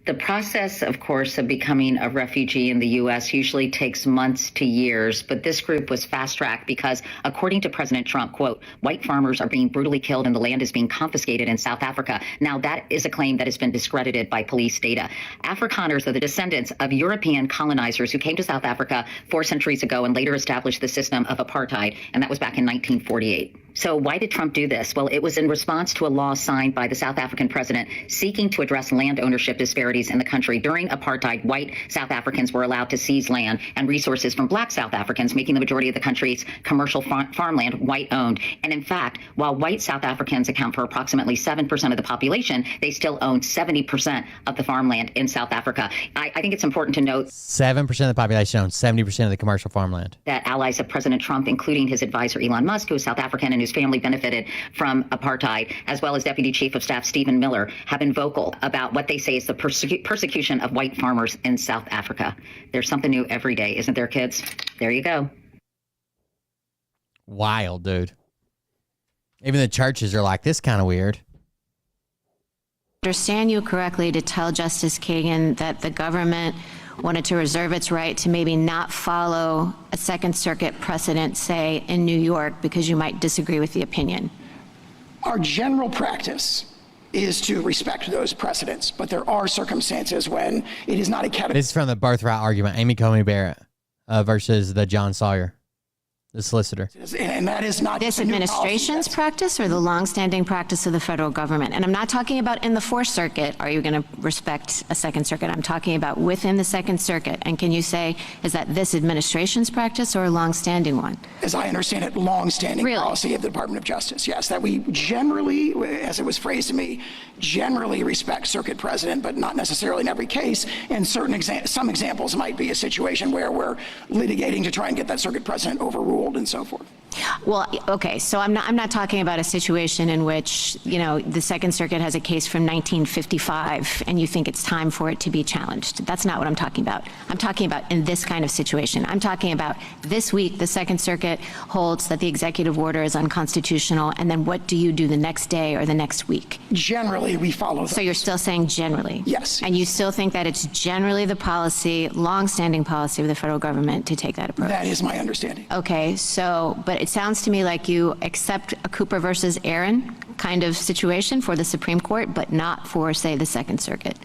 The process, of course, of becoming a refugee in the U.S. usually takes months to years, but this group was fast-tracked because, according to President Trump, quote, white farmers are being brutally killed and the land is being confiscated in South Africa. Now, that is a claim that has been discredited by police data. Afrikaners are the descendants of European colonizers who came to South Africa 4 centuries ago and later established the system of apartheid, and that was back in 1948. So why did Trump do this? Well, it was in response to a law signed by the South African president seeking to address land ownership disparities in the country. During apartheid, white South Africans were allowed to seize land and resources from black South Africans, making the majority of the country's commercial farmland white-owned. And in fact, while white South Africans account for approximately 7% of the population, they still own 70% of the farmland in South Africa. I think it's important to note 7% of the population owns 70% of the commercial farmland. That allies of President Trump, including his advisor Elon Musk, who is South African and whose family benefited from apartheid, as well as Deputy Chief of Staff Stephen Miller, have been vocal about what they say is the persecution of white farmers in South Africa. There's something new every day, isn't there, kids? There you go. Wild, dude. Even the churches are like, this kind of weird. Understand you correctly to tell Justice Kagan that the government wanted to reserve its right to maybe not follow a Second Circuit precedent, say, in New York, because you might disagree with the opinion? Our general practice is to respect those precedents, but there are circumstances when it is not a category. This is from the birthright argument, Amy Coney Barrett versus the John Sawyer, the solicitor. And that is not this administration's practice or the longstanding practice of the federal government. And I'm not talking about in the Fourth Circuit, are you going to respect a Second Circuit? I'm talking about within the Second Circuit. And can you say, is that this administration's practice or a longstanding one? As I understand it, longstanding policy of the Department of Justice. Yes, that we generally, as it was phrased to me, generally respect circuit precedent, but not necessarily in every case. And some examples might be a situation where we're litigating to try and get that circuit precedent overruled and so forth. Well, okay, so I'm not talking about a situation in which, the Second Circuit has a case from 1955 and you think it's time for it to be challenged. That's not what I'm talking about. I'm talking about in this kind of situation. I'm talking about this week, the Second Circuit holds that the executive order is unconstitutional, and then what do you do the next day or the next week? Generally, we follow those. So you're still saying generally? Yes. And you still think that it's generally the policy, long-standing policy of the federal government to take that approach? That is my understanding. Okay, but it sounds to me like you accept a Cooper versus Aaron kind of situation for the Supreme Court, but not for, say, the Second Circuit.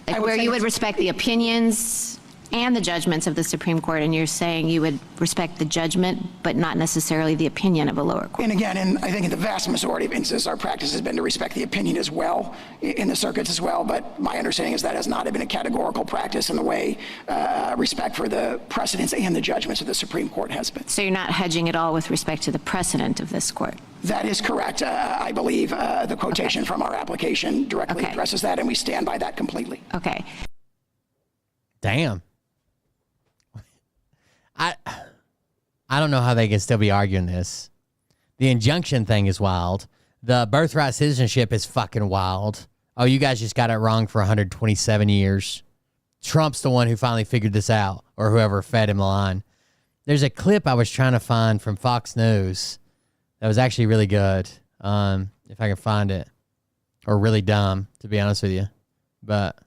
Like where you would respect the opinions and the judgments of the Supreme Court, and you're saying you would respect the judgment, but not necessarily the opinion of a lower court. And again, I think in the vast majority of instances, our practice has been to respect the opinion as well, in the circuits as well, but my understanding is that has not been a categorical practice in the way respect for the precedents and the judgments of the Supreme Court has been. So you're not hedging at all with respect to the precedent of this court? That is correct. I believe the quotation from our application directly addresses that, and we stand by that completely. Okay. Damn. I don't know how they can still be arguing this. The injunction thing is wild. The birthright citizenship is fucking wild. Oh, you guys just got it wrong for 127 years. Trump's the one who finally figured this out, or whoever fed him the line. There's a clip I was trying to find from Fox News that was actually really good, if I can find it. Or really dumb, to be honest with you. But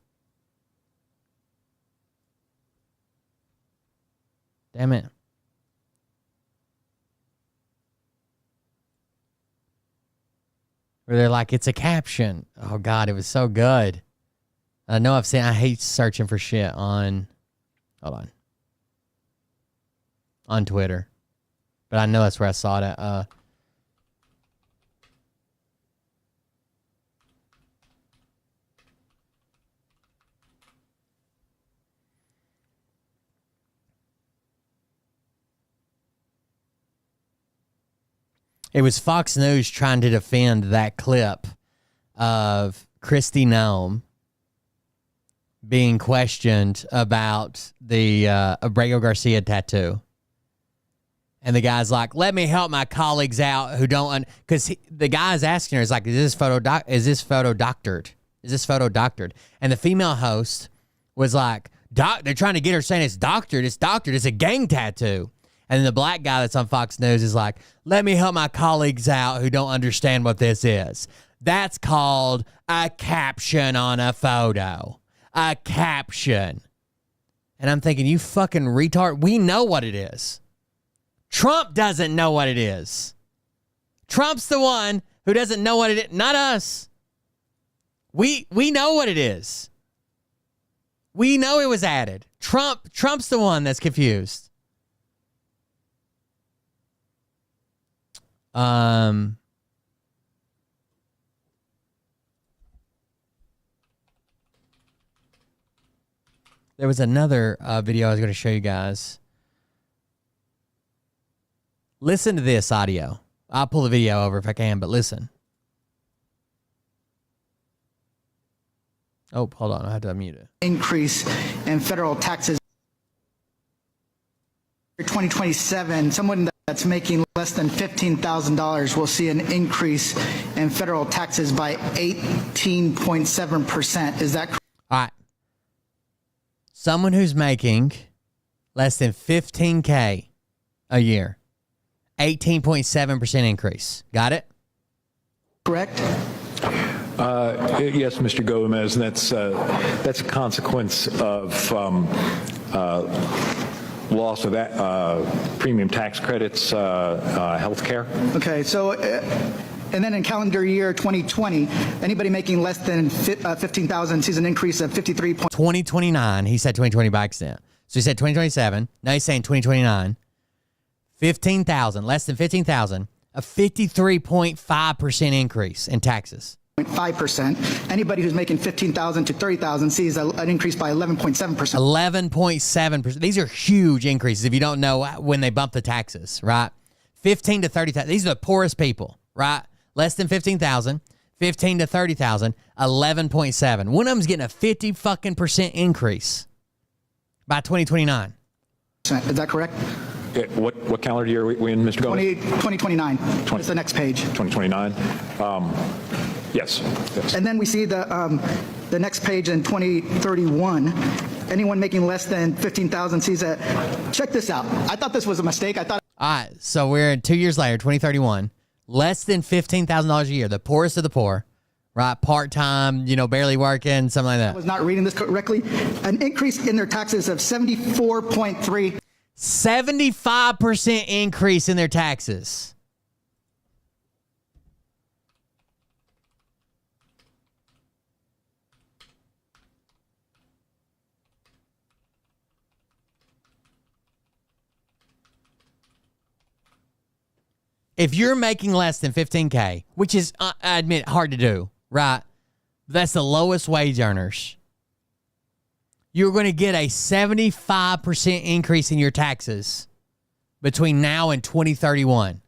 damn it. Where they're like, it's a caption. Oh, God, it was so good. I know I hate searching for shit on Twitter. But I know that's where I saw it at. It was Fox News trying to defend that clip of Kristi Noem being questioned about the Abrego Garcia tattoo. And the guy's like, let me help my colleagues out who don't... Because the guy's asking her, is like, is this photo doctored? Is this photo doctored? And the female host was like, they're trying to get her saying it's doctored. It's doctored. It's a gang tattoo. And then the black guy that's on Fox News is like, let me help my colleagues out who don't understand what this is. That's called a caption on a photo. A caption. And I'm thinking, you fucking retard. We know what it is. Trump doesn't know what it is. Trump's the one who doesn't know what it is. Not us. We know what it is. We know it was added. Trump's the one that's confused. There was another video I was going to show you guys. Listen to this audio. I'll pull the video over if I can, but listen. Oh, hold on. I have to unmute it. Increase in federal taxes. For 2027, someone that's making less than $15,000 will see an increase in federal taxes by 18.7%. Is that correct? All right. Someone who's making less than $15K a year, 18.7% increase. Got it? Correct. Yes, Mr. Gomez, that's a consequence of loss of premium tax credits, health care. Okay, so, and then in calendar year 2020, anybody making less than $15,000 sees an increase of 53. 2029, he said 2020 by accident. So he said 2027. Now he's saying 2029. 15,000, less than 15,000, a 53.5% increase in taxes. 5%. Anybody who's making 15,000 to 30,000 sees an increase by 11.7%. 11.7%. These are huge increases if you don't know when they bump the taxes, right? 15 to 30,000. These are the poorest people, right? Less than 15,000, 15 to 30,000, 11.7. One of them's getting a 50% increase by 2029. Is that correct? What calendar year are we in, Mr. Gomez? 2029. It's the next page. 2029. Yes. And then we see the next page in 2031. Anyone making less than 15,000 sees that. Check this out. I thought this was a mistake. I thought. All right, so we're 2 years later, 2031. Less than $15,000 a year, the poorest of the poor, right? Part-time, barely working, something like that. I was not reading this correctly. An increase in their taxes of 74.3. 75% increase in their taxes. If you're making less than 15K, which is, I admit, hard to do, right? That's the lowest wage earners. You're going to get a 75% increase in your taxes between now and 2031.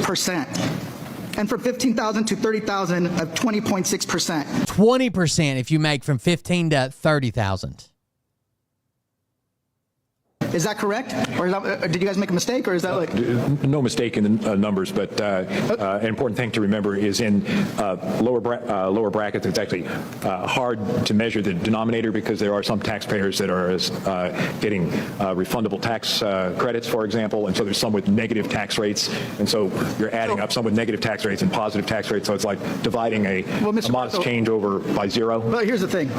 Percent. And from 15,000 to 30,000 of 20.6%. 20% if you make from 15 to 30,000. Is that correct? Or did you guys make a mistake? Or is that like... No mistake in the numbers, but an important thing to remember is in lower brackets, it's actually hard to measure the denominator because there are some taxpayers that are getting refundable tax credits, for example, and so there's some with negative tax rates, and so you're adding up some with negative tax rates and positive tax rates, so it's like dividing a modest change over by zero. Well, here's the thing.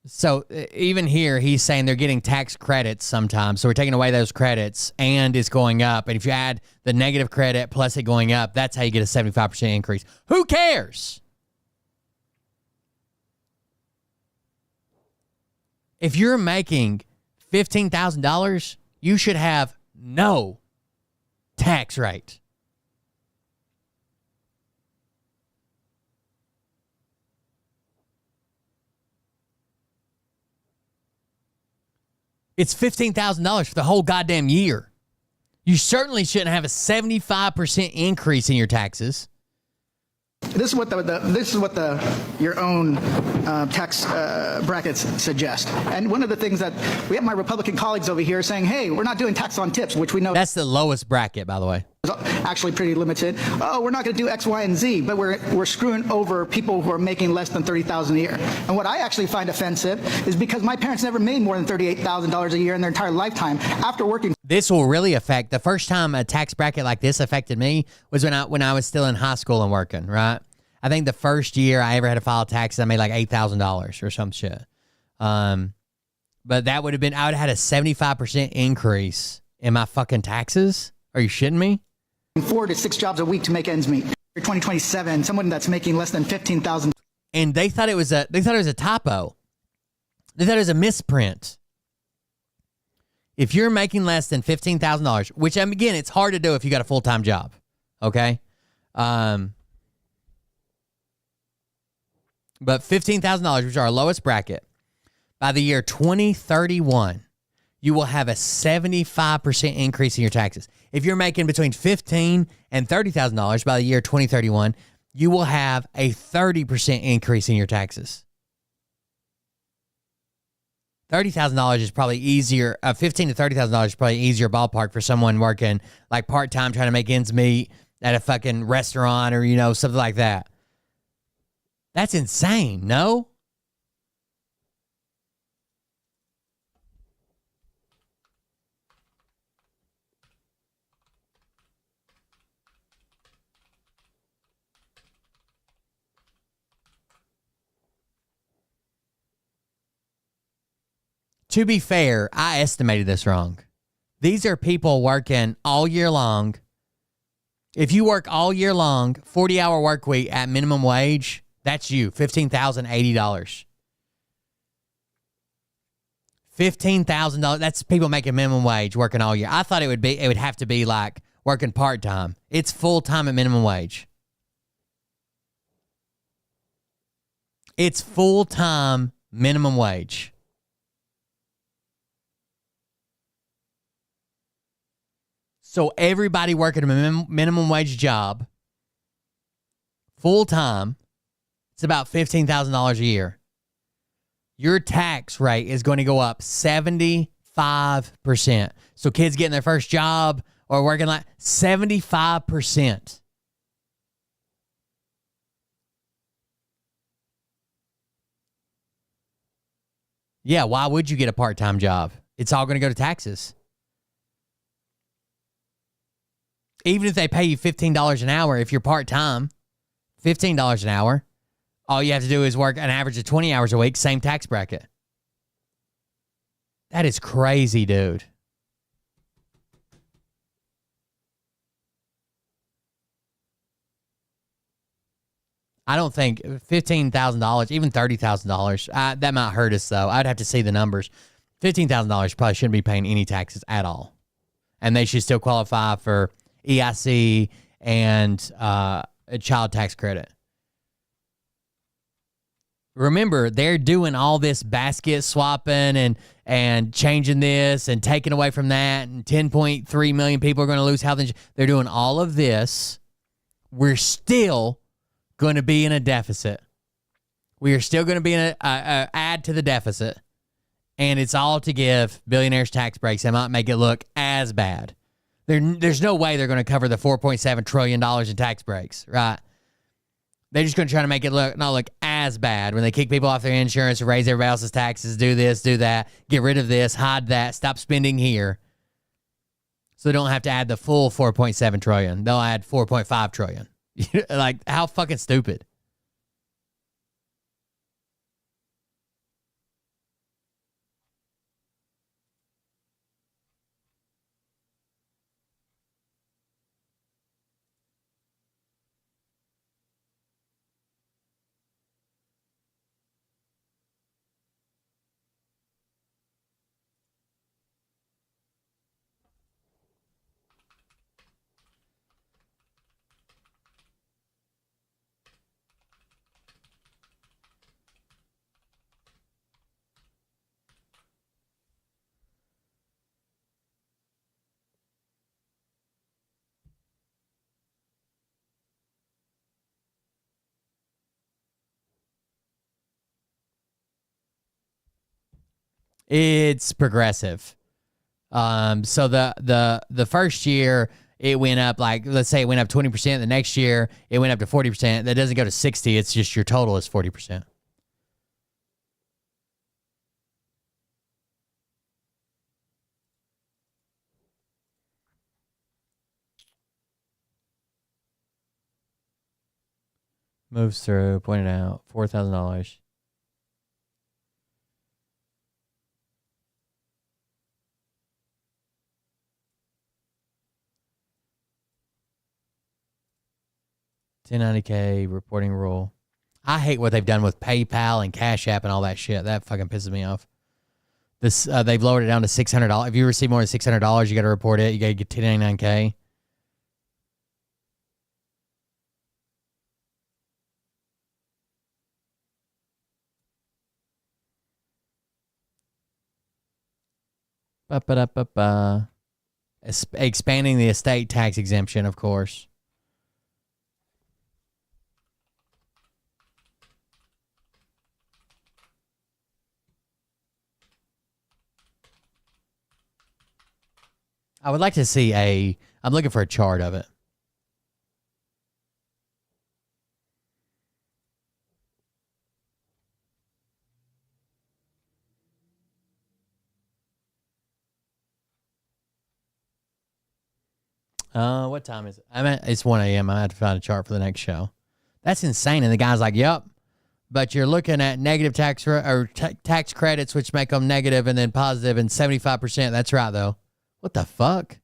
So even here, he's saying they're getting tax credits sometimes. So we're taking away those credits and it's going up. And if you add the negative credit plus it going up, that's how you get a 75% increase. Who cares? If you're making $15,000, you should have no tax rate. It's $15,000 for the whole goddamn year. You certainly shouldn't have a 75% increase in your taxes. This is what your own tax brackets suggest. And one of the things that we have my Republican colleagues over here saying, hey, we're not doing tax on tips, which we know that's the lowest bracket, by the way. Actually pretty limited. Oh, we're not going to do X, Y, and Z, but we're screwing over people who are making less than $30,000 a year. And what I actually find offensive is because my parents never made more than $38,000 a year in their entire lifetime after working. This will really affect. The first time a tax bracket like this affected me was when I was still in high school and working, right? I think the first year I ever had to file taxes, I made like $8,000 or some shit. But that would have been, I would have had a 75% increase in my fucking taxes. Are you shitting me? 4 to 6 jobs a week to make ends meet. 2027, someone that's making less than 15,000. And they thought it was a typo. They thought it was a misprint. If you're making less than $15,000, which again, it's hard to do if you got a full-time job. Okay? But $15,000, which is our lowest bracket, by the year 2031, you will have a 75% increase in your taxes. If you're making between $15,000 and $30,000 by the year 2031, you will have a 30% increase in your taxes. $30,000 is probably easier. $15,000 to $30,000 is probably easier ballpark for someone working like part-time trying to make ends meet at a fucking restaurant or, something like that. That's insane, no? To be fair, I estimated this wrong. These are people working all year long. If you work all year long, 40-hour work week at minimum wage, that's you, $15,080. $15,000, that's people making minimum wage working all year. I thought it would have to be like working part-time. It's full-time at minimum wage. It's full-time minimum wage. So everybody working a minimum wage job, full time, it's about $15,000 a year. Your tax rate is going to go up 75%. So kids getting their first job or working like 75%. Yeah, why would you get a part-time job? It's all going to go to taxes. Even if they pay you $15 an hour, if you're part-time, $15 an hour, all you have to do is work an average of 20 hours a week, same tax bracket. That is crazy, dude. I don't think $15,000, even $30,000, that might hurt us, though. I'd have to see the numbers. $15,000 probably shouldn't be paying any taxes at all. And they should still qualify for EIC and a child tax credit. Remember, they're doing all this basket swapping and changing this and taking away from that, and 10.3 million people are going to lose health insurance. They're doing all of this. We're still going to be in a deficit. We are still going to be in a add to the deficit, and it's all to give billionaires tax breaks that might make it look as bad. There's no way they're going to cover the $4.7 trillion in tax breaks, right? They're just going to try to make it not look as bad when they kick people off their insurance, raise everybody else's taxes, do this, do that, get rid of this, hide that, stop spending here. So they don't have to add the full 4.7 trillion. They'll add 4.5 trillion. Like, how fucking stupid. It's progressive. So the first year it went up, like, let's say it went up 20%. The next year it went up to 40%. That doesn't go to 60. It's just your total is 40%. Moves through, pointed out, $4,000. $10.90K reporting rule. I hate what they've done with PayPal and Cash App and all that shit. That fucking pisses me off. This they've lowered it down to $600. If you receive more than $600, you got to report it. You got to get $10.99K. Expanding the estate tax exemption, of course. I would like to see I'm looking for a chart of it. What time is it? It's 1 a.m. I have to find a chart for the next show. That's insane. And the guy's like, yep. But you're looking at negative tax or tax credits, which make them negative, and then positive, and 75%. That's right, though. What the fuck?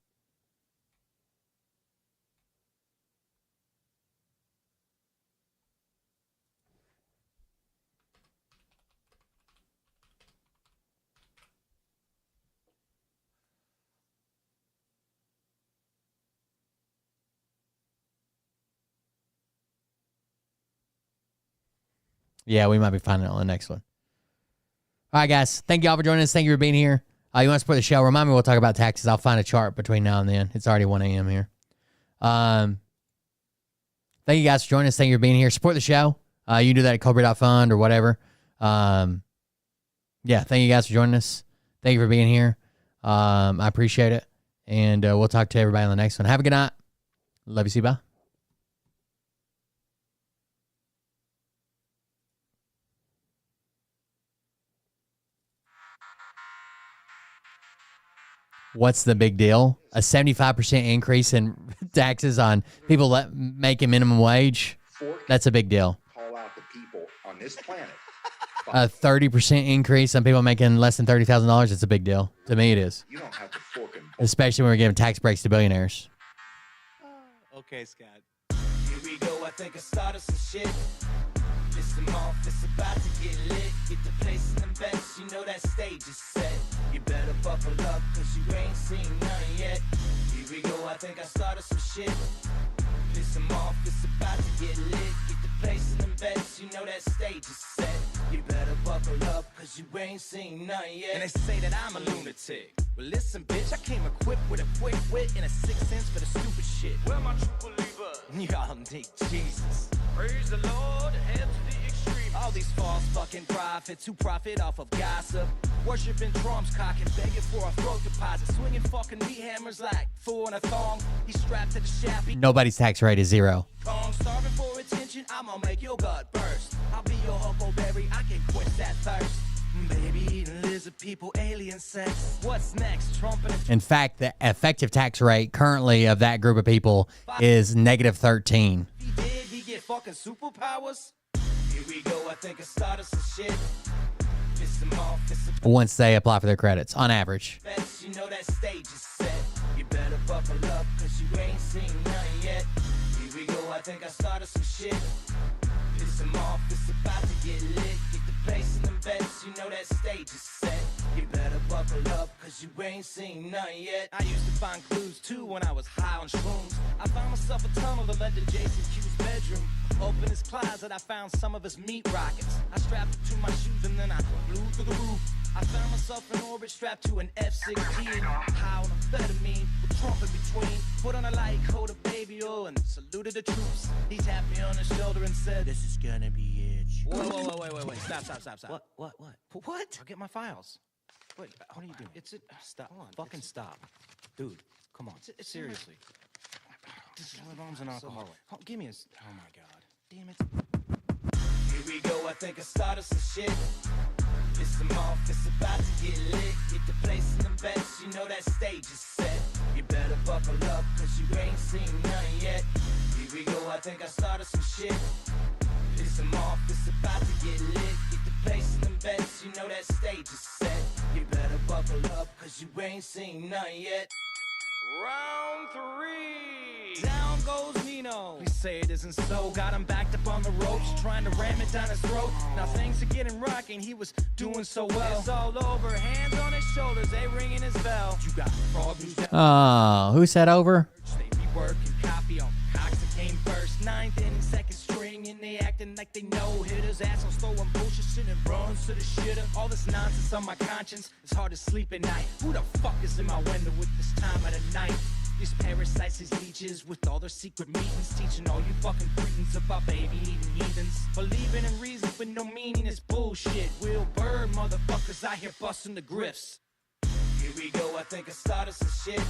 Yeah, we might be finding it on the next one. All right, guys. Thank you all for joining us. Thank you for being here. You want to support the show? Remind me we'll talk about taxes. I'll find a chart between now and then. It's already 1 a.m. here. Thank you guys for joining us. Thank you for being here. Support the show. You can do that at Cobra.fund or whatever. Yeah, thank you guys for joining us. Thank you for being here. I appreciate it. And we'll talk to everybody on the next one. Have a good night. Love you. See you. Bye. What's the big deal? A 75% increase in taxes on people making minimum wage? That's a big deal. Call out the people on this planet. A 30% increase on people making less than $30,000? It's a big deal. To me, it is. You don't have to fork and Especially when we're giving tax breaks to billionaires. Okay, Scott. Here we go. I think I started some shit. Listen off, it's about to get lit. Get the place in the best, you know that stage is set. You better buckle up, cause you ain't seen none yet. Here we go, I think I started some shit. Listen off, it's about to get lit. Get the place in the best, you know that stage is set. You better buckle up, cause you ain't seen none yet. And they say that I'm a lunatic. Well, listen, bitch, I came equipped with a quick wit and a 6th sense for the stupid shit. Where my true believer? Y'all need Jesus. Praise the Lord, head to the extreme. All these false fucking prophets who profit off of gossip. Worshipping drums, cocking, begging for a throat deposit. Swinging fucking meat hammers like fool in a thong. He's strapped to the shaft. Nobody's tax rate is 0. Starving for attention, I'ma make your gut burst. I'll be your huckleberry, I can quench that thirst. Baby eating lizard people, alien sex. What's next? Trump and In fact, the effective tax rate currently of that group of people is -13. he did, he get fucking superpowers. Here we go, I think I started some shit. Piss him off, Once they apply for their credits, on average. you know that stage is set. You better buckle up, cause you ain't seen none yet. Here we go, I think I started some shit. Piss him off, it's about to get lit. Get the place in the best, you know that stage is set. You better buckle up, cause you ain't seen none yet. I used to find clues too when I was high on shrooms. I found myself a tunnel that led to Jason Q's bedroom. Open his closet, I found some of his meat rockets. I strapped it to my shoes and then I flew through the roof. I found myself in orbit strapped to an F-16. High on amphetamine with Trump in between. Put on a light coat of baby oil and saluted the troops. He tapped me on the shoulder and said, "This is gonna be it." Wait. Stop. What? I'll get my files. Wait, what are you doing? Stop. Fucking stop. Dude, come on. Seriously. This mom's an alcoholic. Oh, give me oh my God. Damn it. Here we go, I think I started some shit. Piss him off, it's about to get lit. Get the place in the best, you know that stage is set. You better buckle up, cause you ain't seen none yet. Here we go, I think I started some shit. Piss him off, it's about to get lit. Get the place in the best, you know that stage is set. You better buckle up, cause you ain't seen none yet. Round 3. Down goes Nino. Please say it isn't so. Got him backed up on the ropes, trying to ram it down his throat. Now things are getting rocking. He was doing so well. It's all over. Hands on his shoulders. They ringing his bell. You got frog news. Oh, who said over? They be working copy on Cox that came first. 9th inning, 2nd string, and they acting like they know hitters. Assholes throwing bullshit, sending runs to the shitter. All this nonsense on my conscience. It's hard to sleep at night. Who the fuck is in my window with this time of the night? These parasites, these leeches, with all their secret meetings, teaching all you fucking cretins about baby-eating heathens. Believing in reasons with no meaning is bullshit. Will Bird motherfuckers out here busting the grifts. Here we go, I think I started some shit.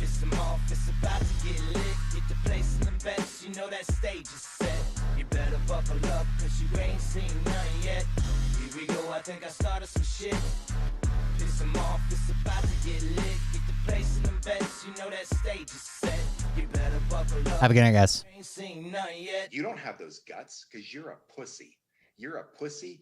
Piss him off, it's about to get lit. Get the place in the best, you know that stage is set. You better buckle up, cause you ain't seen none yet. Here we go, I think I started some shit. Piss him off, it's about to get lit. Get the place in the best, you know that stage is set. You better buckle up. Have a good night, guys. Ain't seen none yet. You don't have those guts because you're a pussy. You're a pussy